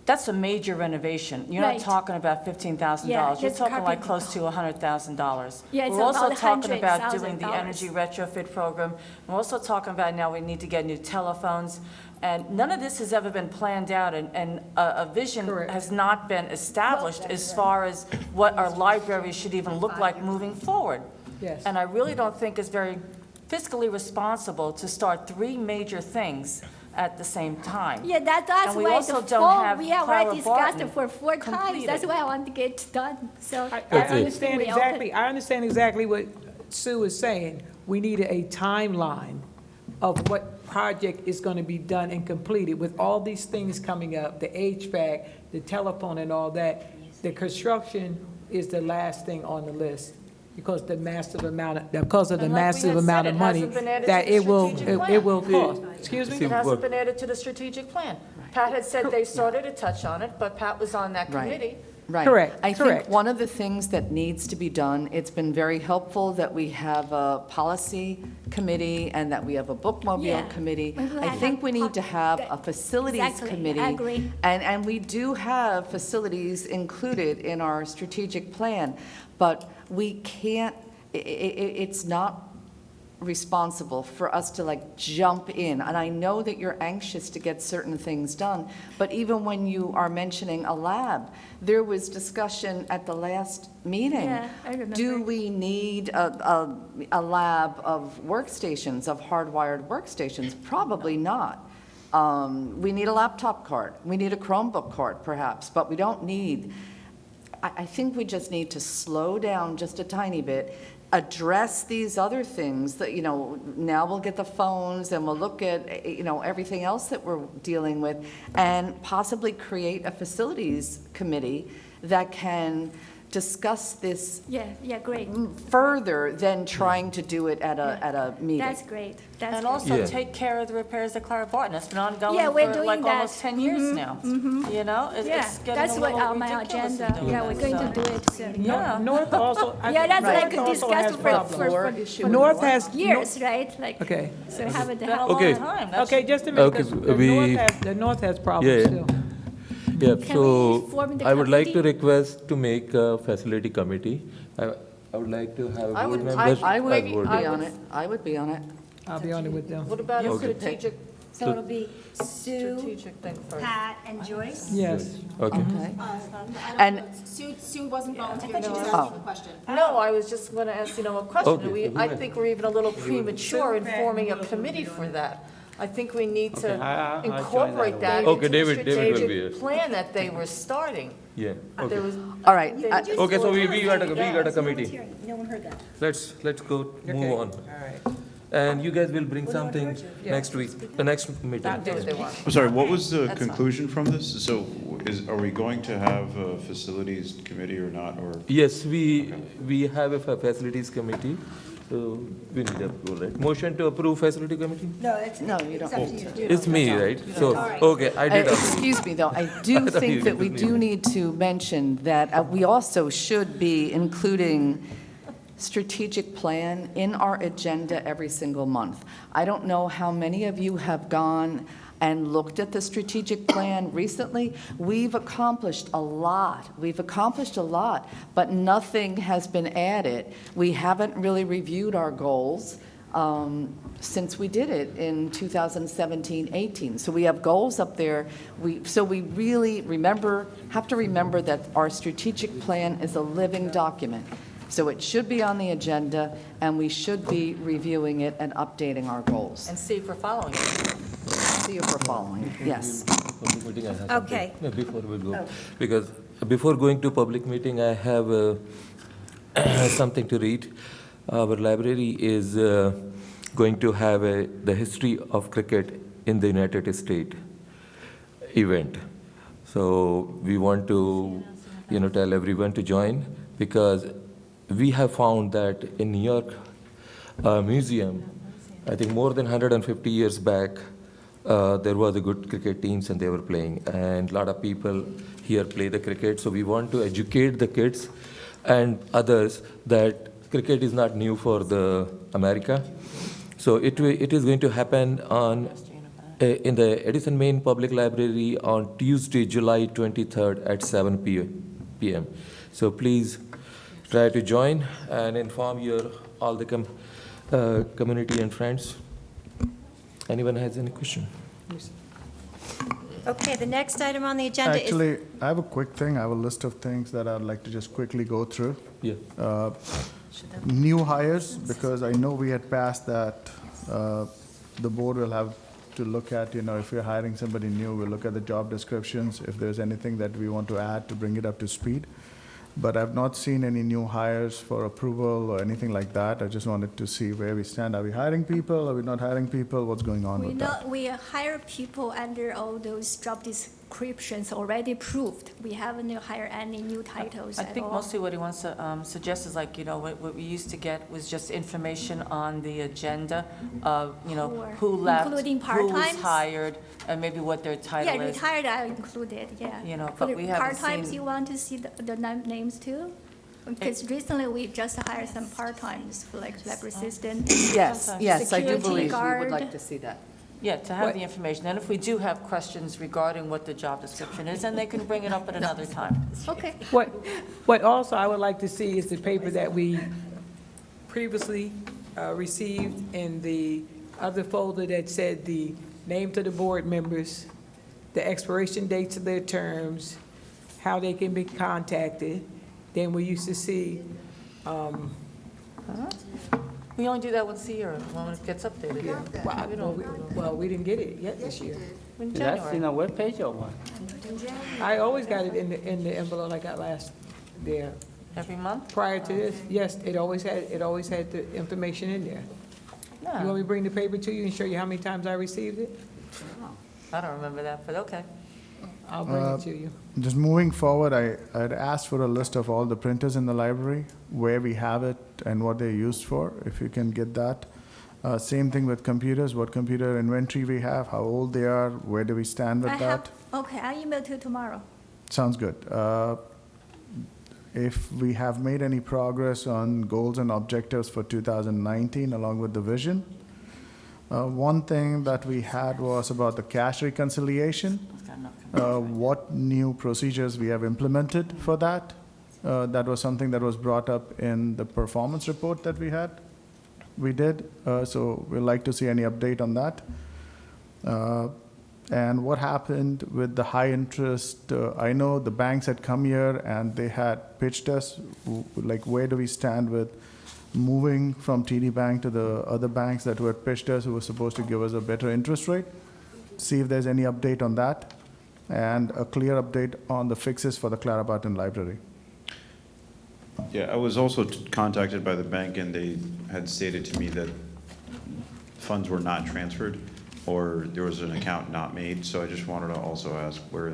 that's a major renovation. You're not Right. talking about $15,000. Yeah, You're that's talking like carpet- close to $100,000. Yeah, it's We're also about talking about doing the $100,000. energy retrofit program. We're also talking about now we need to get new telephones. And none of this has ever been planned out, and a vision Correct. has not been established as far as what our library should even look like moving forward. Yes. And I really don't think it's very fiscally responsible to start three major things at the same time. Yeah, that's And we why also the don't phone, have we have Clara already discussed Barton it for 4 times. completed. That's why I want to get it done, so. I that's the understand reason we opened- exactly what Sue is saying. We needed a timeline of what project is going to be done and completed. With all these things coming up, the HVAC, the telephone and all that, the construction is the last thing on the list because of the massive amount of money hasn't been added that to the it will, strategic plan. it will cost. Excuse me? It hasn't been added to the strategic plan. Pat had said they started to touch on it, but Pat was on that Right. committee. Right. Correct, I correct. think one of the things that needs to be done, it's been very helpful that we have a policy committee and that we have a Yeah. bookmobile committee. We will I have think we need to have a that- facilities exactly, I committee. agree. And we do have facilities included in our strategic plan, but we can't, it's not responsible for us to like jump in. And I know that you're anxious to get certain things done, but even when you are mentioning a lab, there was discussion at the last meeting. Yeah, I remember. Do we need a lab of workstations, of hardwired workstations? Probably not. We need a laptop card. We need a Chromebook card, perhaps, but we don't need, I think we just need to slow down just a tiny bit, address these other things that, now we'll get the phones and we'll look at, everything else that we're dealing with, and possibly create a facilities committee that can discuss this Yeah, great. further than trying to do it at a meeting. That's great. That's And great. also Yeah. take care of the repairs at Clara Barton. That's been ongoing Yeah, we're for doing like that. almost 10 years now. You know, Yeah, it's getting that's a what little on my ridiculous agenda. doing Yeah, that, we're going so- to do it soon. Yeah. North also. I Yeah, think that's what I North could also discuss has for, problems. for North has. years, right? Like, Okay. so have it the Been a help. long Okay. time. That's- Okay, just a minute, Okay, 'cause we- the North has problems Yeah, too. Yeah, Can so we form the I would like to committee? request to make a facility committee. I would like to have I board would- members I as would board be members. on it. I would be on it. I'll be on it with them. What about a You could pick. strategic, So it'll be Sue, strategic thing first? Pat, and Joyce? Yes. Okay. Okay. And, Sue wasn't volunteering, she was Oh. asking a question. No, I was just going to ask, a question. Okay, I think we're even a little premature in forming a committee for that. I think we need to I'll join that incorporate that Okay, into the David will be strategic here. plan that they were starting. Yeah, There okay. was, all right, Okay, so we got a committee. No one heard that. Let's go, Okay. move on. All right. And you guys will bring something next week, the next meeting. do what they want. I'm sorry, what was the That's fine. conclusion from this? So are we going to have a facilities committee or not, or? Yes, we have a facilities committee, so we need approval, right? Motion to approve facility committee? No, it's, no, you it's don't. up to you. It's me, right? So, okay, I did approve. Excuse me, though, I do thought you think that we didn't do need need to mention that we also should be including strategic plan in our agenda every single month. I don't know how many of you have gone and looked at the strategic plan recently. We've accomplished a lot. But nothing has been added. We haven't really reviewed our goals since we did it in 2017-18. So we have goals up there. So we really have to remember that our strategic plan is a living document. So it should be on the agenda, and we should be reviewing it and updating our goals. And see if we're following it. See if we're following, yes. Public meeting, I have something. Okay. No, before we go, because before going to public meeting, I have something to read. Our library is going to have the history of cricket in the United States event. So we want to, tell everyone to join, because we have found that in New York Museum, I think more than 150 years back, there were the good cricket teams and they were playing. And a lot of people here play the cricket. So we want to educate the kids and others that cricket is not new for the America. So it is going to happen in the Edison Main Public Library on Tuesday, July 23rd at 7 p.m. So please try to join and inform all the community and friends. Anyone has any question? Okay, the next item on the agenda is... Actually, I have a quick thing. I have a list of things that I'd like to just quickly go through. Yeah. New hires, because I know we had passed that the board will have to look at, if we're hiring somebody new, we'll look at the job descriptions, if there's anything that we want to add to bring it up to speed. But I've not seen any new hires for approval or anything like that. I just wanted to see where we stand. Are we hiring people? Are we not hiring people? What's going on with that? We hire people under all those job descriptions already approved. We haven't hired any new titles I at think all. mostly what he wants to suggest is like, what we used to get was just information on the agenda of, who left, including who was part-times? hired, and maybe what their title Yeah, is. retired I included, yeah. But For we the haven't part-times, seen- you want to see the names too? Because recently we just hired some part-times for like lab assistant. Yes, yes, I do security believe we guard. would like to see that. Yeah, to have the information. And if we do have questions regarding what the job description is, then they can bring it up at another time. Okay. What also I would like to see is the paper that we previously received in the other folder that said the names of the board members, the expiration dates of their terms, how they can be contacted. Then we used to see, We only do that once a year, when it gets updated. well, we didn't get it yet this year. In That's January. in a webpage or what? I always got it in the envelope I got last there. Every month? Prior to this, yes, it always had the information in there. You want me to bring the paper to you and show you how many times I received it? I don't remember that, but okay. I'll bring it to you. Just moving forward, I'd asked for a list of all the printers in the library, where we have it and what they're used for, if you can get that. Same thing with computers, what computer inventory we have, how old they are, where do we stand with that? Okay, I'll email to you tomorrow. Sounds good. If we have made any progress on goals and objectives for 2019 along with the vision. One thing that we had was about the cash reconciliation. What new procedures we have implemented for that. That was something that was brought up in the performance report that we did. So we'd like to see any update on that. And what happened with the high interest, I know the banks had come here and they had pitched us, like where do we stand with moving from TD Bank to the other banks that were pitched us who were supposed to give us a better interest rate? See if there's any update on that. And a clear update on the fixes for the Clara Barton Library. Yeah, I was also contacted by the bank, and they had stated to me that funds were not transferred, or there was an account not made. So I just wanted to also ask where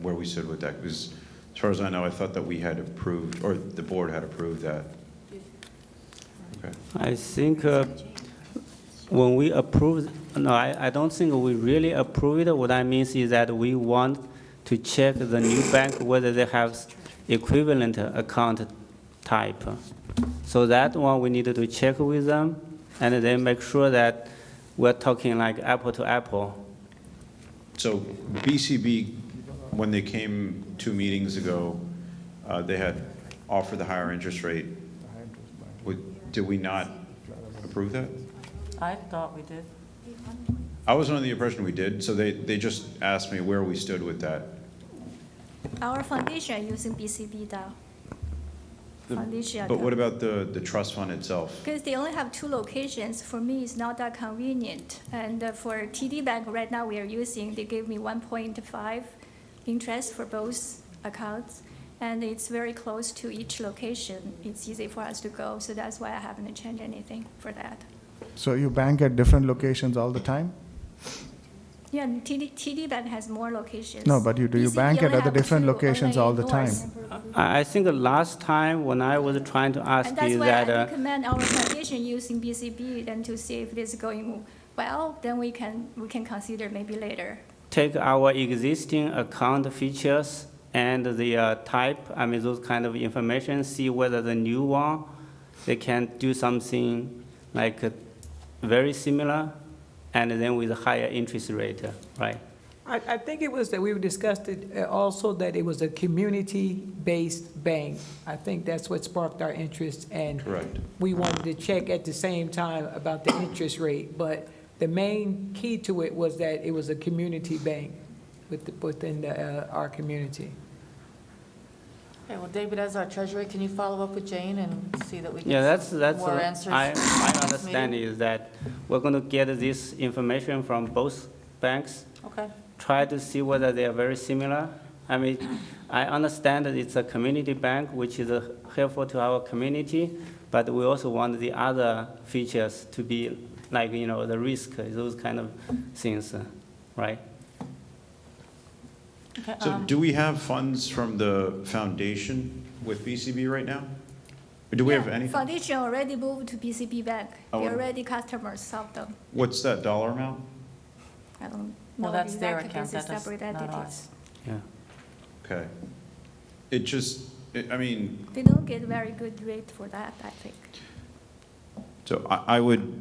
we stood with that, because as far as I know, I thought that we had approved, or the board had approved that. Okay. I think when we approve, no, I don't think we really approve it. What that means is that we want to check the new bank whether they have equivalent account type. So that one we needed to check with them and then make sure that we're talking like apple to apple. So BCB, when they came 2 meetings ago, they had offered the higher interest rate. Did we not approve that? I thought we did. I was under the impression we did, so they just asked me where we stood with that. Our foundation are using BCB now. Foundation. But what about the trust fund itself? Because they only have 2 locations, for me, it's not that convenient. And for TD Bank, right now, we are using, they gave me 1.5 interest for both accounts. And it's very close to each location. It's easy for us to go, so that's why I haven't changed anything for that. So you bank at different locations all the time? Yeah, and TD Bank has more locations. No, but do you BCB bank at only other have different 2, locations only all the North. time? I think the last time when I was trying to ask And that's you why I that, recommend our foundation using BCB then to see if it's going Well, then we can consider maybe later. Take our existing account features and the type, I mean, those kind of information, see whether the new one, they can do something like very similar, and then with a higher interest rate, right? I think it was that we discussed it also that it was a community-based bank. I think that's what sparked our interest, and Correct. we wanted to check at the same time about the interest rate. But the main key to it was that it was a community bank within our community. Okay, well, David, as our treasurer, can you follow up with Jane and see that we Yeah, get that's, some more answers? I next understand meeting? is that we're going to get this information from both banks, Okay. try to see whether they are very similar. I mean, I understand that it's a community bank, which is helpful to our community, but we also want the other features to be like, you know, the risk, those kind of things, right? Okay, So do we have funds from the foundation with BCB right now? Or do we have any? Foundation already moved to BCB Bank. Oh, They and- already customers of them. What's that dollar amount? I don't know. Well, that's their exactly account, because that it's does, separate not entities. ours. Yeah. Okay. It just, I mean, They don't get very good rate for that, I think. so I would,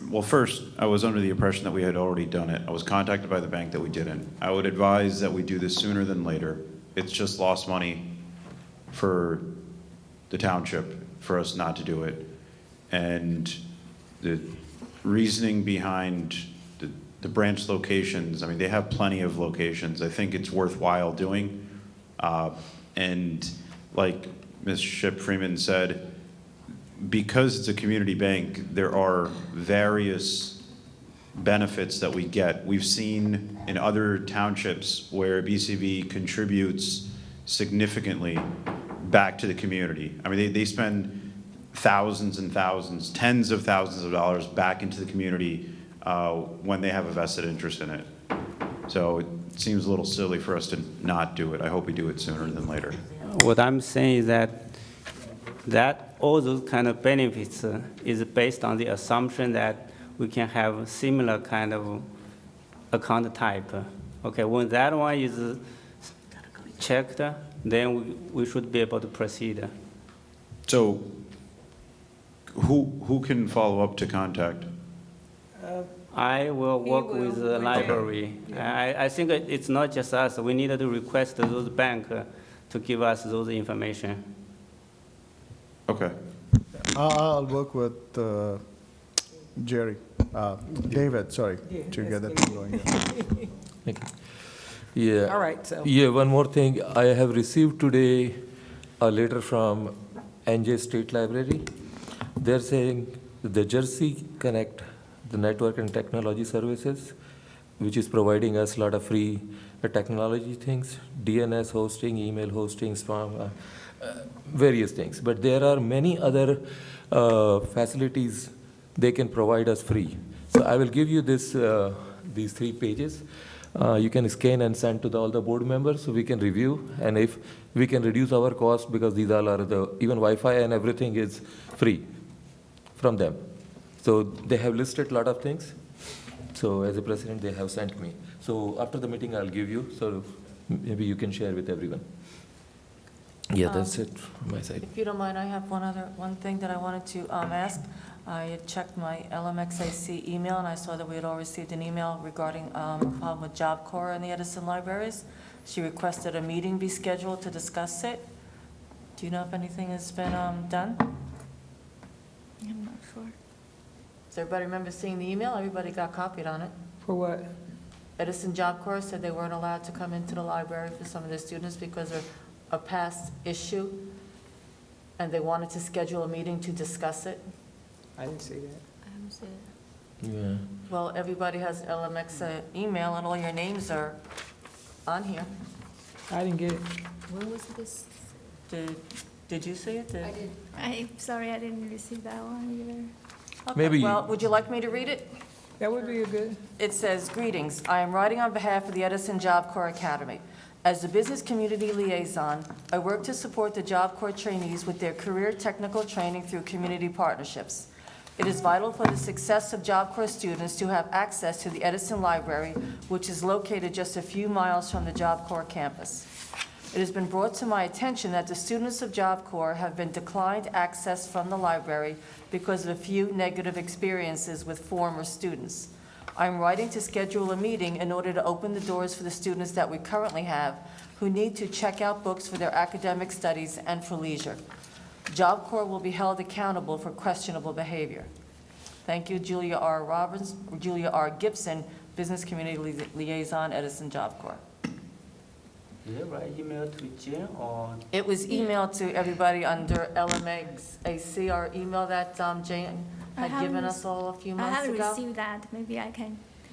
well, first, I was under the impression that we had already done it. I was contacted by the bank that we didn't. I would advise that we do this sooner than later. It's just lost money for the township for us not to do it. And the reasoning behind the branch locations, I mean, they have plenty of locations. I think it's worthwhile doing. And like Ms. Ship Freeman said, because it's a community bank, there are various benefits that we get. We've seen in other townships where BCB contributes significantly back to the community. I mean, they spend thousands and thousands, tens of thousands of dollars back into the community when they have a vested interest in it. So it seems a little silly for us to not do it. I hope we do it sooner than later. What I'm saying is that all those kind of benefits is based on the assumption that we can have similar kind of account type. Okay, when that one is checked, then we should be able to proceed. So who can follow up to contact? I will He work will with the with library. I think it's not just us. We need to request those banks to give us those information. Okay. I'll work with Jerry, David, sorry, Yeah, to that's get that David. going. Yeah. Okay. Yeah. All right, so. Yeah, one more thing. I have received today a letter from NJ State Library. They're saying the Jersey Connect, the network and technology services, which is providing us a lot of free technology things, DNS hosting, email hosting, spam, various things. But there are many other facilities they can provide us free. So I will give you this, these 3 pages. You can scan and send to all the board members so we can review. And if we can reduce our cost, because these all are even Wi-Fi and everything is free from them. So they have listed a lot of things. So as a president, they have sent me. So after the meeting, I'll give you, so maybe you can share with everyone. Yeah, that's it from my side. If you don't mind, I have one thing that I wanted to ask. I had checked my LMXIC email, and I saw that we had all received an email regarding a problem with Job Corps in the Edison libraries. She requested a meeting be scheduled to discuss it. Do you know if anything has been done? I'm not sure. Does everybody remember seeing the email? Everybody got copied on it. For what? Edison Job Corps said they weren't allowed to come into the library for some of their students because of a past issue, and they wanted to schedule a meeting to discuss it. I didn't see that. I haven't seen it. Yeah. Well, everybody has LMX email, and all your names are on here. I didn't get it. When was this? Did you see it? I did. I'm sorry, I didn't receive that one either. Okay, Maybe- well, would you like me to read it? That would be a good. It says, "Greetings. I am writing on behalf of the Edison Job Corps Academy. As the business community liaison, I work to support the Job Corps trainees with their career technical training through community partnerships. It is vital for the success of Job Corps students to have access to the Edison Library, which is located just a few miles from the Job Corps campus. It has been brought to my attention that the students of Job Corps have been declined access from the library because of a few negative experiences with former students. I'm writing to schedule a meeting in order to open the doors for the students that we currently have who need to check out books for their academic studies and for leisure. Job Corps will be held accountable for questionable behavior. Thank you, Julia R. Gibson, Business Community Liaison, Edison Job Corps. Is it right email to Jen or? It was emailed to everybody under LMAC, our email that Jane had given us all a few months ago. I haven't received that. Maybe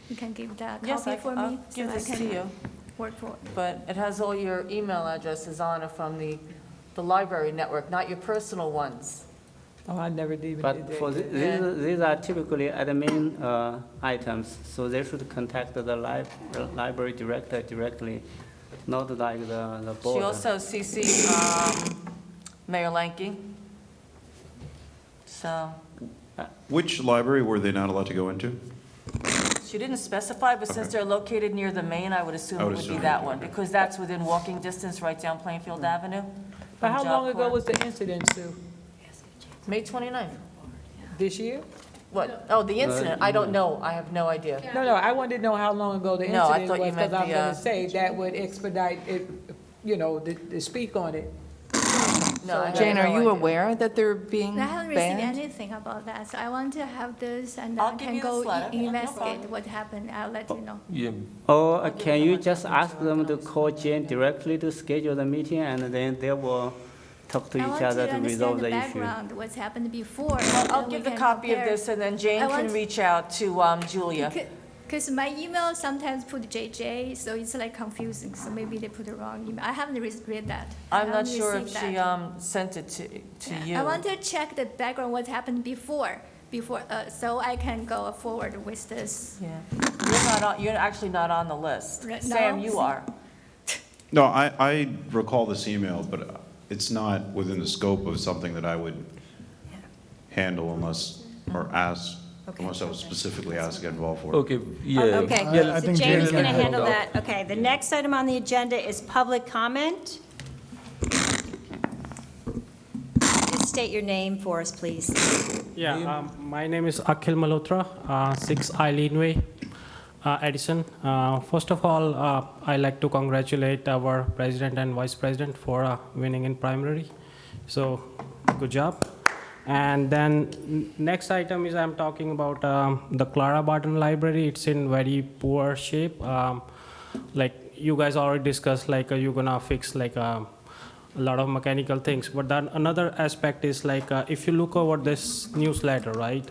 you can give that Yes, copy for I'll me. give this to you. Work for it. But it has all your email addresses on it from the library network, not your personal ones. Oh, I never did even But did that. for these are typically admin items, so they should contact the library director directly, not like the board. She also CC'd Mayor Lanky. So, Which library were they not allowed to go into? she didn't specify, but since they're located near the main, I would assume it would be that one, because that's within walking distance right down Plainfield Avenue. But how from long Job ago Corps. was the incident, Sue? May 29th. This year? What? Oh, the incident, I don't know, I have no idea. No, I wanted to know how long ago the No, I incident thought you was, because meant I'm the, gonna say that would expedite it, to speak on it. No, I have Jane, are no you idea. aware that they're being I haven't received banned? anything about that, so I want to have this, and I'll I give can you this go letter. No investigate problem. what happened. I'll let you know. Yeah, Or can you just ask them to call Jen directly to schedule the meeting, and then they will talk to I each want other to to resolve understand the the issue? background, what's happened before. I'll give the copy of this, and then Jane I can want- reach out to Julia. Because my email sometimes put JJ, so it's like confusing, so maybe they put the wrong email. I haven't read that. I I'm not haven't sure if received she that. sent it to you. I want to check the background, what happened before, so I can go forward with this. Yeah. You're actually not on the list. Right, Sam, no? you are. No, I recall this email, but it's not within the scope of something that I would handle unless, or ask, unless I was specifically asked to get involved for it. okay, yeah. Okay, I so think Jane's Jane's going to gonna handle handle that. Okay, the next item on the agenda is public comment. Just state your name for us, please. Yeah, my name is Akhil Malhotra, 6 Eileen Way, Edison. First of all, I'd like to congratulate our president and vice president for winning in primary. So, good job. And then next item is I'm talking about the Clara Barton Library. It's in very poor shape. Like you guys already discussed, like you're gonna fix like a lot of mechanical things. But then another aspect is like if you look over this newsletter, right?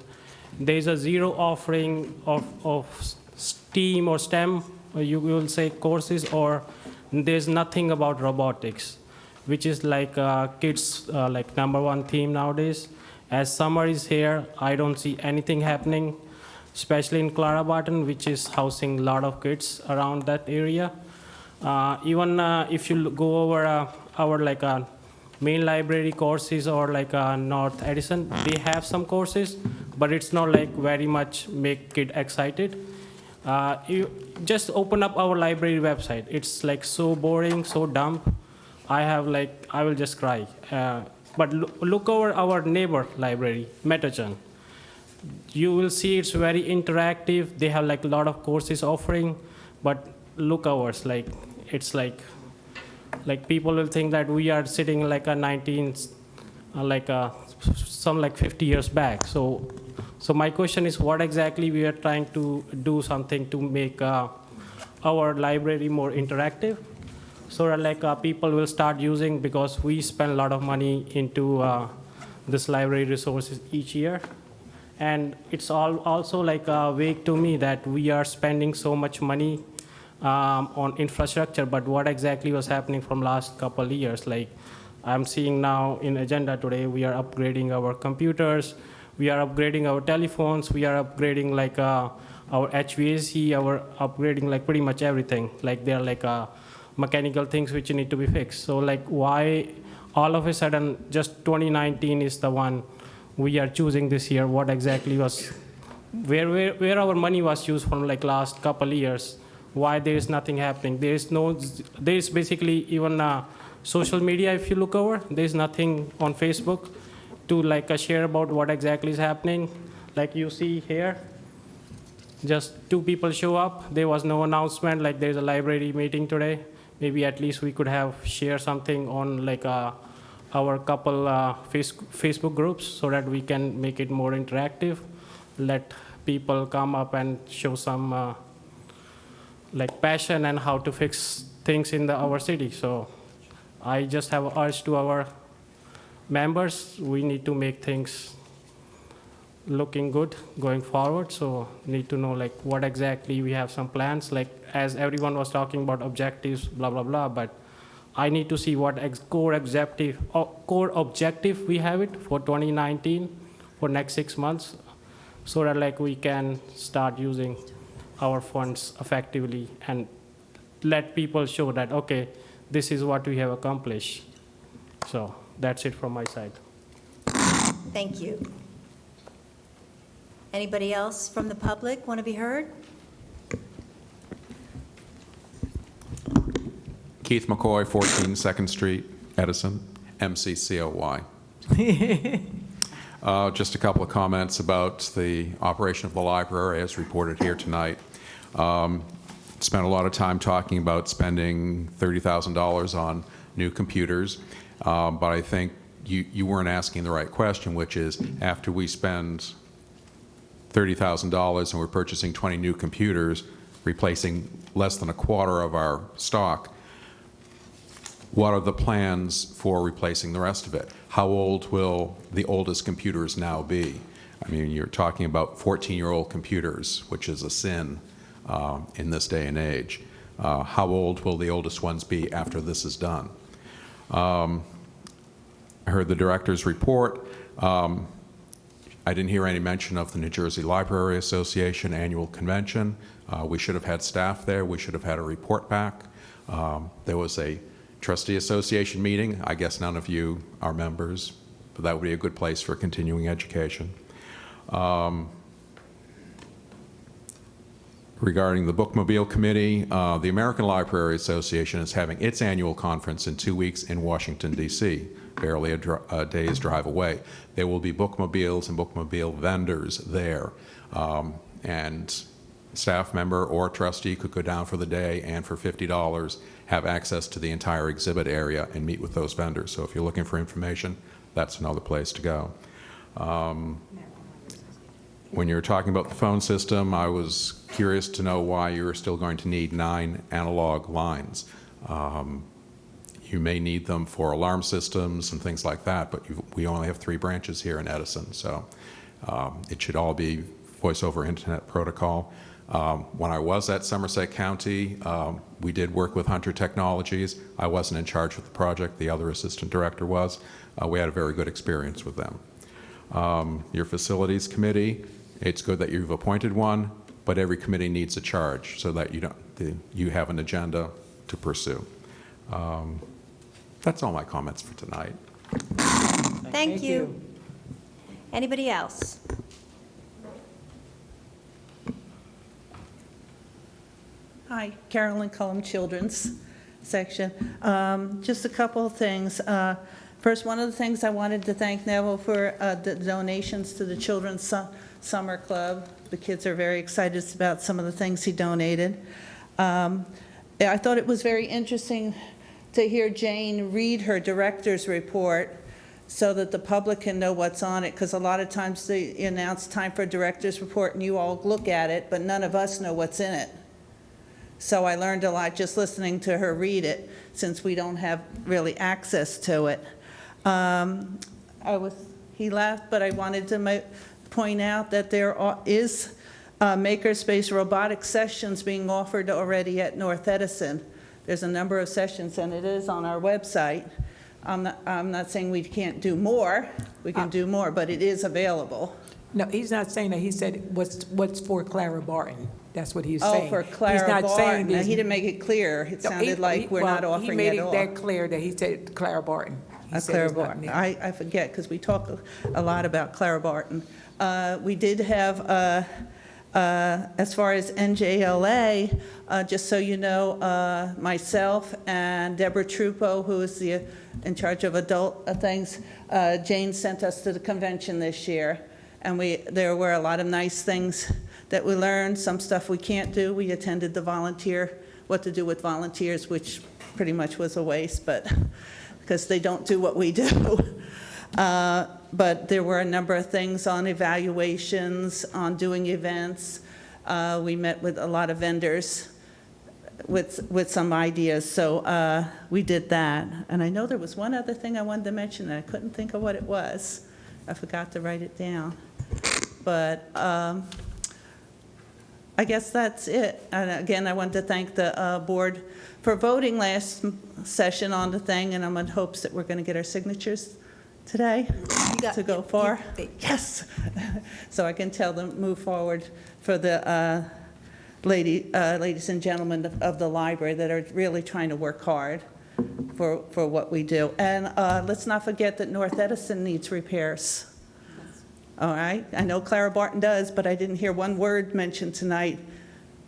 There's a zero offering of STEAM or STEM, or you will say courses, or there's nothing about robotics, which is like kids like #1 theme nowadays. As summer is here, I don't see anything happening, especially in Clara Barton, which is housing a lot of kids around that area. Even if you go over our like main library courses or like North Edison, they have some courses, but it's not like very much make kid excited. You just open up our library website. It's like so boring, so dumb. I will just cry. But look over our neighbor library, Metachan. You will see it's very interactive. They have like a lot of courses offering, but look ours, like it's like people will think that we are sitting like a 50 years back. So my question is, what exactly we are trying to do something to make our library more interactive? So like people will start using, because we spend a lot of money into this library resources each year. And it's also like vague to me that we are spending so much money on infrastructure, but what exactly was happening from last couple of years? Like I'm seeing now in agenda today, we are upgrading our computers, we are upgrading our telephones, we are upgrading like our HVAC, our upgrading like pretty much everything. Like they're like mechanical things which need to be fixed. So like why all of a sudden just 2019 is the one we are choosing this year, what exactly was, where our money was used from like last couple years, why there is nothing happening. There is basically even social media, if you look over, there is nothing on Facebook to like share about what exactly is happening. Like you see here, just 2 people show up. There was no announcement, like there's a library meeting today. Maybe at least we could have share something on like our couple Facebook groups so that we can make it more interactive. Let people come up and show some like passion and how to fix things in our city. So I just have an urge to our members, we need to make things looking good going forward. So need to know like what exactly we have some plans, like as everyone was talking about objectives, blah, blah, blah, but I need to see what core objective we have it for 2019 for next 6 months, so that like we can start using our funds effectively and let people show that, okay, this is what we have accomplished. So that's it from my side. Thank you. Anybody else from the public want to be heard? Keith McCoy, 14 2nd Street, Edison, MCCOY. Just a couple of comments about the operation of the library as reported here tonight. Spent a lot of time talking about spending $30,000 on new computers, but I think you weren't asking the right question, which is after we spend $30,000 and we're purchasing 20 new computers, replacing less than a quarter of our stock, what are the plans for replacing the rest of it? How old will the oldest computers now be? I mean, you're talking about 14-year-old computers, which is a sin in this day and age. How old will the oldest ones be after this is done? I heard the director's report. I didn't hear any mention of the New Jersey Library Association annual convention. We should have had staff there. We should have had a report back. There was a Trustee Association meeting. I guess none of you are members, but that would be a good place for continuing education. Regarding the Bookmobile Committee, the American Library Association is having its annual conference in 2 weeks in Washington, D.C., barely a day's drive away. There will be bookmobiles and bookmobile vendors there, and staff member or trustee could go down for the day and for $50 have access to the entire exhibit area and meet with those vendors. So if you're looking for information, that's another place to go. When you're talking about the phone system, I was curious to know why you're still going to need 9 analog lines. You may need them for alarm systems and things like that, but we only have 3 branches here in Edison, so it should all be voice over internet protocol. When I was at Somerset County, we did work with Hunter Technologies. I wasn't in charge of the project. The other assistant director was. We had a very good experience with them. Your facilities committee, it's good that you've appointed one, but every committee needs a charge so that you have an agenda to pursue. That's all my comments for tonight. Thank you. Anybody else? Hi, Carolyn Cullum, Children's Section. Just a couple of things. First, one of the things I wanted to thank Neville for the donations to the Children's Summer Club. The kids are very excited about some of the things he donated. I thought it was very interesting to hear Jane read her director's report so that the public can know what's on it, because a lot of times they announce time for a director's report and you all look at it, but none of us know what's in it. So I learned a lot just listening to her read it, since we don't have really access to it. He laughed, but I wanted to point out that there is makerspace robotic sessions being offered already at North Edison. There's a number of sessions, and it is on our website. I'm not saying we can't do more. We can do more, but it is available. No, he's not saying that. He said what's for Clara Barton. That's what he's Oh, saying. for Clara He's not Barton. saying He didn't make it clear. It sounded like we're not offering He made at all. it that clear that he said Clara Barton. He said Clara it's not Barton. new. I forget, because we talk a lot about Clara Barton. We did have, as far as NJLA, just so you know, myself and Deborah Trupo, who is in charge of adult things, Jane sent us to the convention this year, and there were a lot of nice things that we learned, some stuff we can't do. We attended the what to do with volunteers, which pretty much was a waste, but because they don't do what we do. But there were a number of things on evaluations, on doing events. We met with a lot of vendors with some ideas, so we did that. And I know there was one other thing I wanted to mention, and I couldn't think of what it was. I forgot to write it down. But I guess that's it. And again, I wanted to thank the board for voting last session on the thing, and I'm in hopes that we're going to get our signatures today to go far. Yes. So I can tell them, move forward for the ladies and gentlemen of the library that are really trying to work hard for what we do. And let's not forget that North Edison needs repairs. All right, I know Clara Barton does, but I didn't hear one word mentioned tonight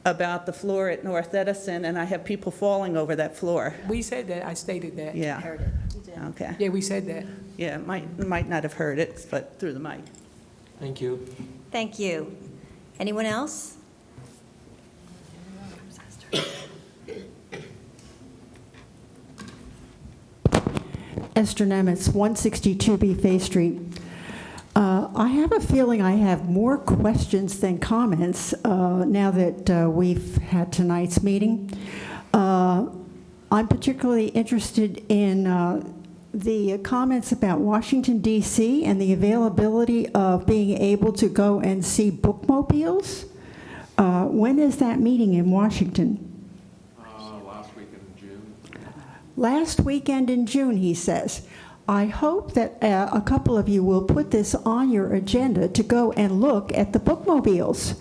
about the floor at North Edison, and I have people falling over that floor. We said that, I stated that. Yeah. Heard it. Okay. Yeah, we said that. Yeah, might not have heard it, but through the mic. Thank you. Thank you. Anyone else? Esther Nemitz, 162B Fay Street. I have a feeling I have more questions than comments now that we've had tonight's meeting. I'm particularly interested in the comments about Washington, D.C. and the availability of being able to go and see bookmobiles. When is that meeting in Washington? Last weekend in June. Last weekend in June, he says. I hope that a couple of you will put this on your agenda to go and look at the bookmobiles.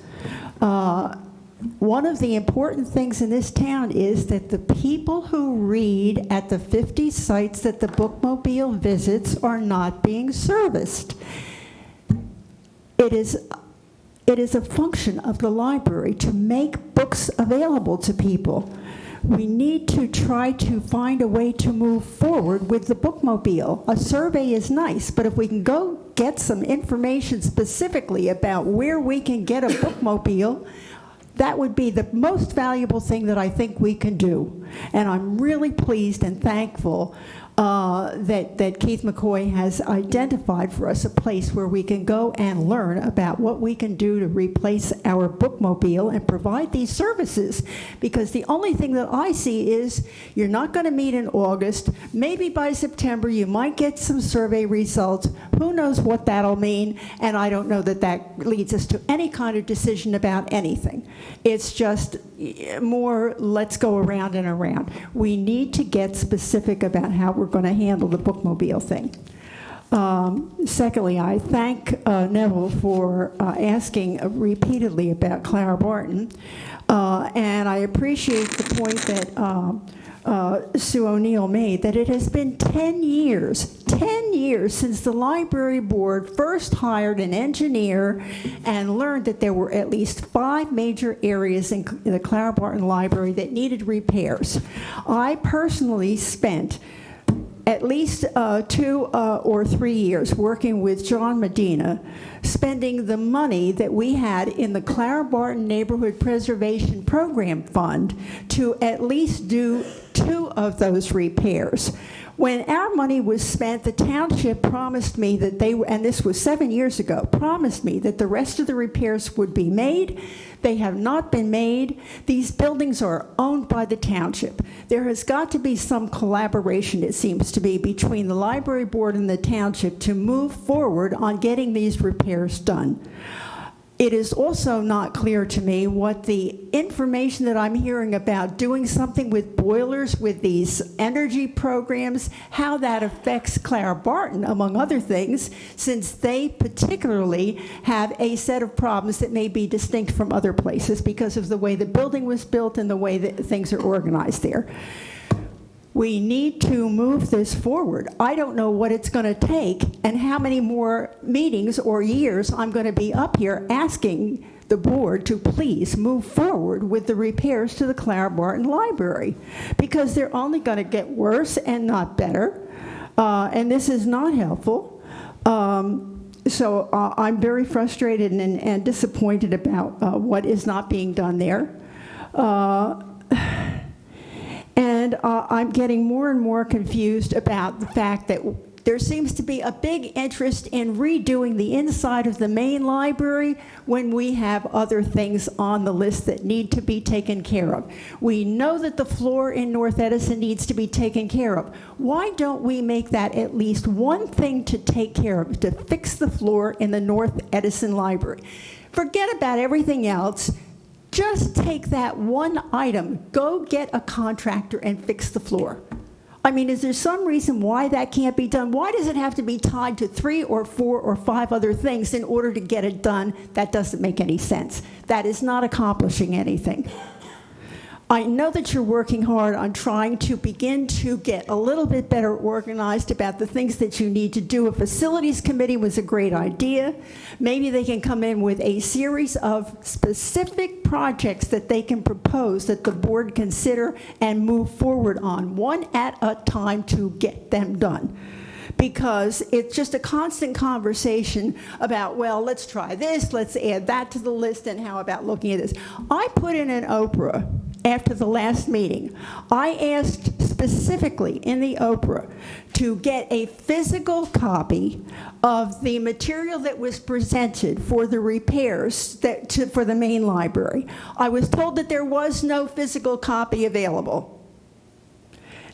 One of the important things in this town is that the people who read at the 50 sites that the bookmobile visits are not being serviced. It is a function of the library to make books available to people. We need to try to find a way to move forward with the bookmobile. A survey is nice, but if we can go get some information specifically about where we can get a bookmobile, that would be the most valuable thing that I think we can do. And I'm really pleased and thankful that Keith McCoy has identified for us a place where we can go and learn about what we can do to replace our bookmobile and provide these services. Because the only thing that I see is you're not going to meet in August. Maybe by September you might get some survey results. Who knows what that'll mean? And I don't know that that leads us to any kind of decision about anything. It's just more let's go around and around. We need to get specific about how we're going to handle the bookmobile thing. Secondly, I thank Neville for asking repeatedly about Clara Barton, and I appreciate the point that Sue O'Neill made, that it has been 10 years since the library board first hired an engineer and learned that there were at least 5 major areas in the Clara Barton Library that needed repairs. I personally spent at least 2 or 3 years working with John Medina, spending the money that we had in the Clara Barton Neighborhood Preservation Program Fund to at least do 2 of those repairs. When our money was spent, the township promised me that they, and this was 7 years ago, promised me that the rest of the repairs would be made. They have not been made. These buildings are owned by the township. There has got to be some collaboration, it seems to be, between the library board and the township to move forward on getting these repairs done. It is also not clear to me what the information that I'm hearing about doing something with boilers, with these energy programs, how that affects Clara Barton, among other things, since they particularly have a set of problems that may be distinct from other places because of the way the building was built and the way that things are organized there. We need to move this forward. I don't know what it's going to take and how many more meetings or years I'm going to be up here asking the board to please move forward with the repairs to the Clara Barton Library, because they're only going to get worse and not better, and this is not helpful. So I'm very frustrated and disappointed about what is not being done there. And I'm getting more and more confused about the fact that there seems to be a big interest in redoing the inside of the main library when we have other things on the list that need to be taken care of. We know that the floor in North Edison needs to be taken care of. Why don't we make that at least one thing to take care of, to fix the floor in the North Edison Library? Forget about everything else. Just take that one item, go get a contractor and fix the floor. I mean, is there some reason why that can't be done? Why does it have to be tied to 3 or 4 or 5 other things in order to get it done? That doesn't make any sense. That is not accomplishing anything. I know that you're working hard on trying to begin to get a little bit better organized about the things that you need to do. A facilities committee was a great idea. Maybe they can come in with a series of specific projects that they can propose that the board consider and move forward on, one at a time, to get them done. Because it's just a constant conversation about, well, let's try this, let's add that to the list, and how about looking at this. I put in an Oprah after the last meeting. I asked specifically in the Oprah to get a physical copy of the material that was presented for the repairs for the main library. I was told that there was no physical copy available.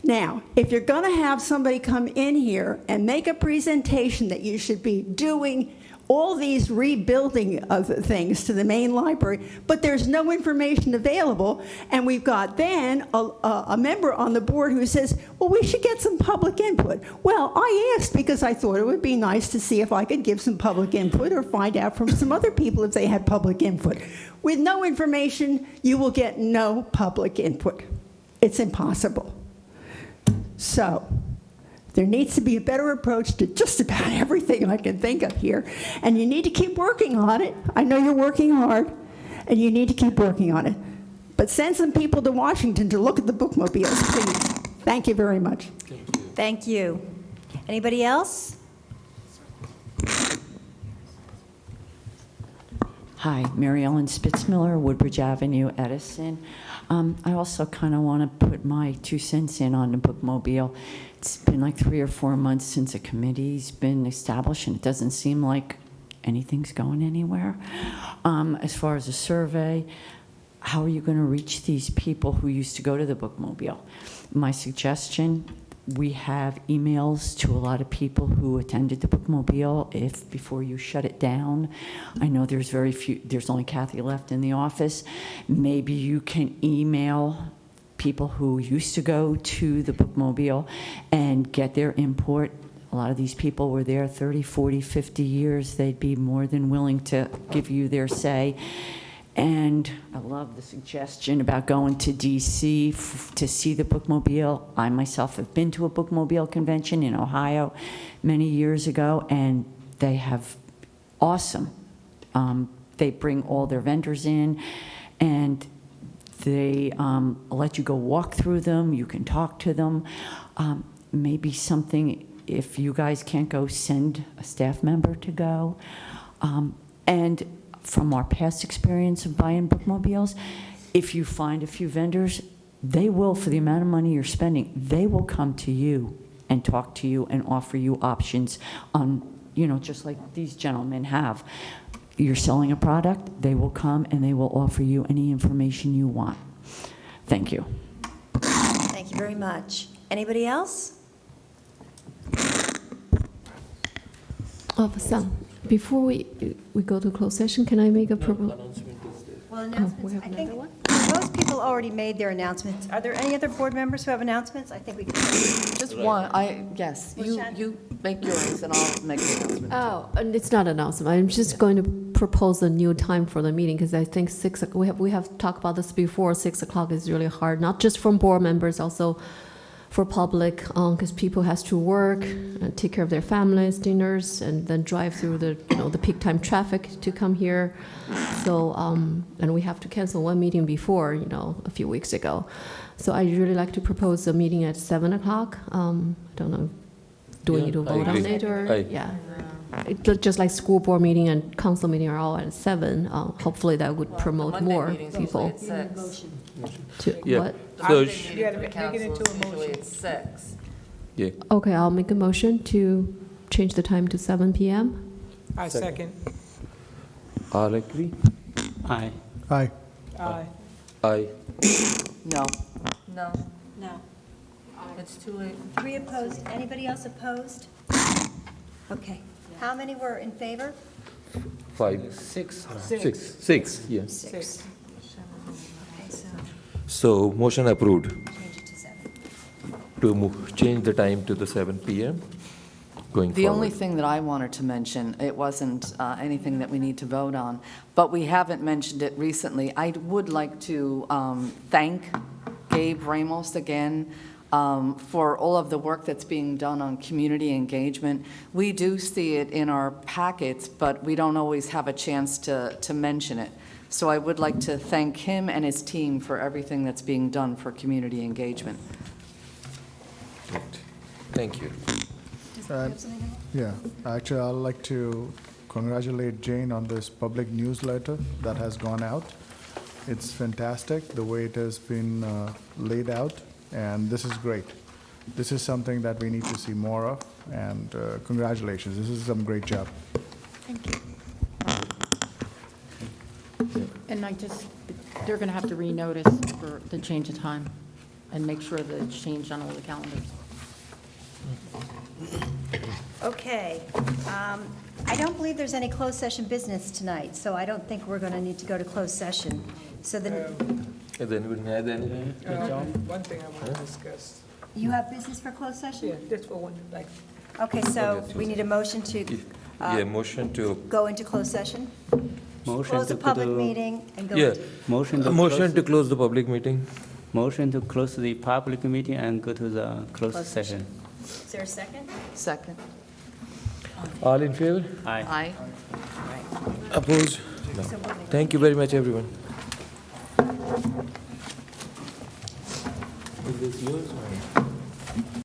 Now, if you're going to have somebody come in here and make a presentation that you should be doing all these rebuilding of things to the main library, but there's no information available, and we've got then a member on the board who says, well, we should get some public input. Well, I asked because I thought it would be nice to see if I could give some public input or find out from some other people if they had public input. With no information, you will get no public input. It's impossible. So there needs to be a better approach to just about everything I can think of here. And you need to keep working on it. I know you're working hard, and you need to keep working on it. But send some people to Washington to look at the bookmobiles, please. Thank you very much. Thank you. Anybody else? Hi, Mary Ellen Spitzmiller, Woodbridge Avenue, Edison. I also kind of want to put my 2 cents in on the bookmobile. It's been like 3 or 4 months since a committee's been established, and it doesn't seem like anything's going anywhere. As far as a survey, how are you going to reach these people who used to go to the bookmobile? My suggestion, we have emails to a lot of people who attended the bookmobile before you shut it down. I know there's very few, there's only Kathy left in the office. Maybe you can email people who used to go to the bookmobile and get their input. A lot of these people were there 30, 40, 50 years. They'd be more than willing to give you their say. And I love the suggestion about going to D.C. To see the bookmobile. I myself have been to a bookmobile convention in Ohio many years ago, and they have awesome. They bring all their vendors in, and they let you go walk through them. You can talk to them. Maybe something, if you guys can't go, send a staff member to go. And from our past experience of buying bookmobiles, if you find a few vendors, they will, for the amount of money you're spending, they will come to you and talk to you and offer you options on, just like these gentlemen have. You're selling a product, they will come and they will offer you any information you want. Thank you. Thank you very much. Anybody else? Sam, before we go to closed session, can I make a proposal? Well, announcements, I think most people already made their announcements. Are there any other board members who have announcements? I think we can. Just one, yes, you make yours and I'll make the announcement. Oh, and it's not an announcement. I'm just going to propose a new time for the meeting, because I think 6 o'clock, we have talked about this before, 6 o'clock is really hard, not just from board members, also for public, because people has to work and take care of their families, dinners, and then drive through the, the peak time traffic to come here. So, and we have to cancel one meeting before, a few weeks ago. So I really like to propose a meeting at 7 o'clock. I don't know, do we need to vote on it or? Yeah. Just like school board meeting and council meeting are all at 7. Hopefully that would promote more people. Yeah. What? So, You had to make it into a motion. It's 6. yeah. Okay, I'll make a motion to change the time to 7 p.m. I second. All agree? Aye. Aye. Aye. Aye. No. No. No. It's too late. 3 opposed. Anybody else opposed? Okay. How many were in favor? 5. 6. 6, yeah. 6. Okay, so So motion approved change it to 7. to change the time to the 7 p.m. going The forward. only thing that I wanted to mention, it wasn't anything that we need to vote on, but we haven't mentioned it recently. I would like to thank Gabe Ramos again for all of the work that's being done on community engagement. We do see it in our packets, but we don't always have a chance to mention it. So I would like to thank him and his team for everything that's being done for community engagement. Thank you. Yeah, actually, I'd like to congratulate Jane on this public newsletter that has gone out. It's fantastic, the way it has been laid out, and this is great. This is something that we need to see more of, and congratulations, this is some great job. Thank you. And they're going to have to renotice for the change of time and make sure that it's changed on all the calendars. Okay. I don't believe there's any closed session business tonight, so I don't think we're going to need to go to closed session. So then, And then we had any? One thing I want to discuss. you have business for closed session? Yeah, that's for one, like, Okay, so we need a motion to Yeah, motion to, go into closed session? Motion Close the to public put meeting and go yeah, into... Motion to motion close, to close the public meeting. motion to close the public meeting and go to the closed Closed session. Is there a second? Second. All in favor? Aye. Aye. Opposed? No. Thank you very much, everyone. Is this yours or?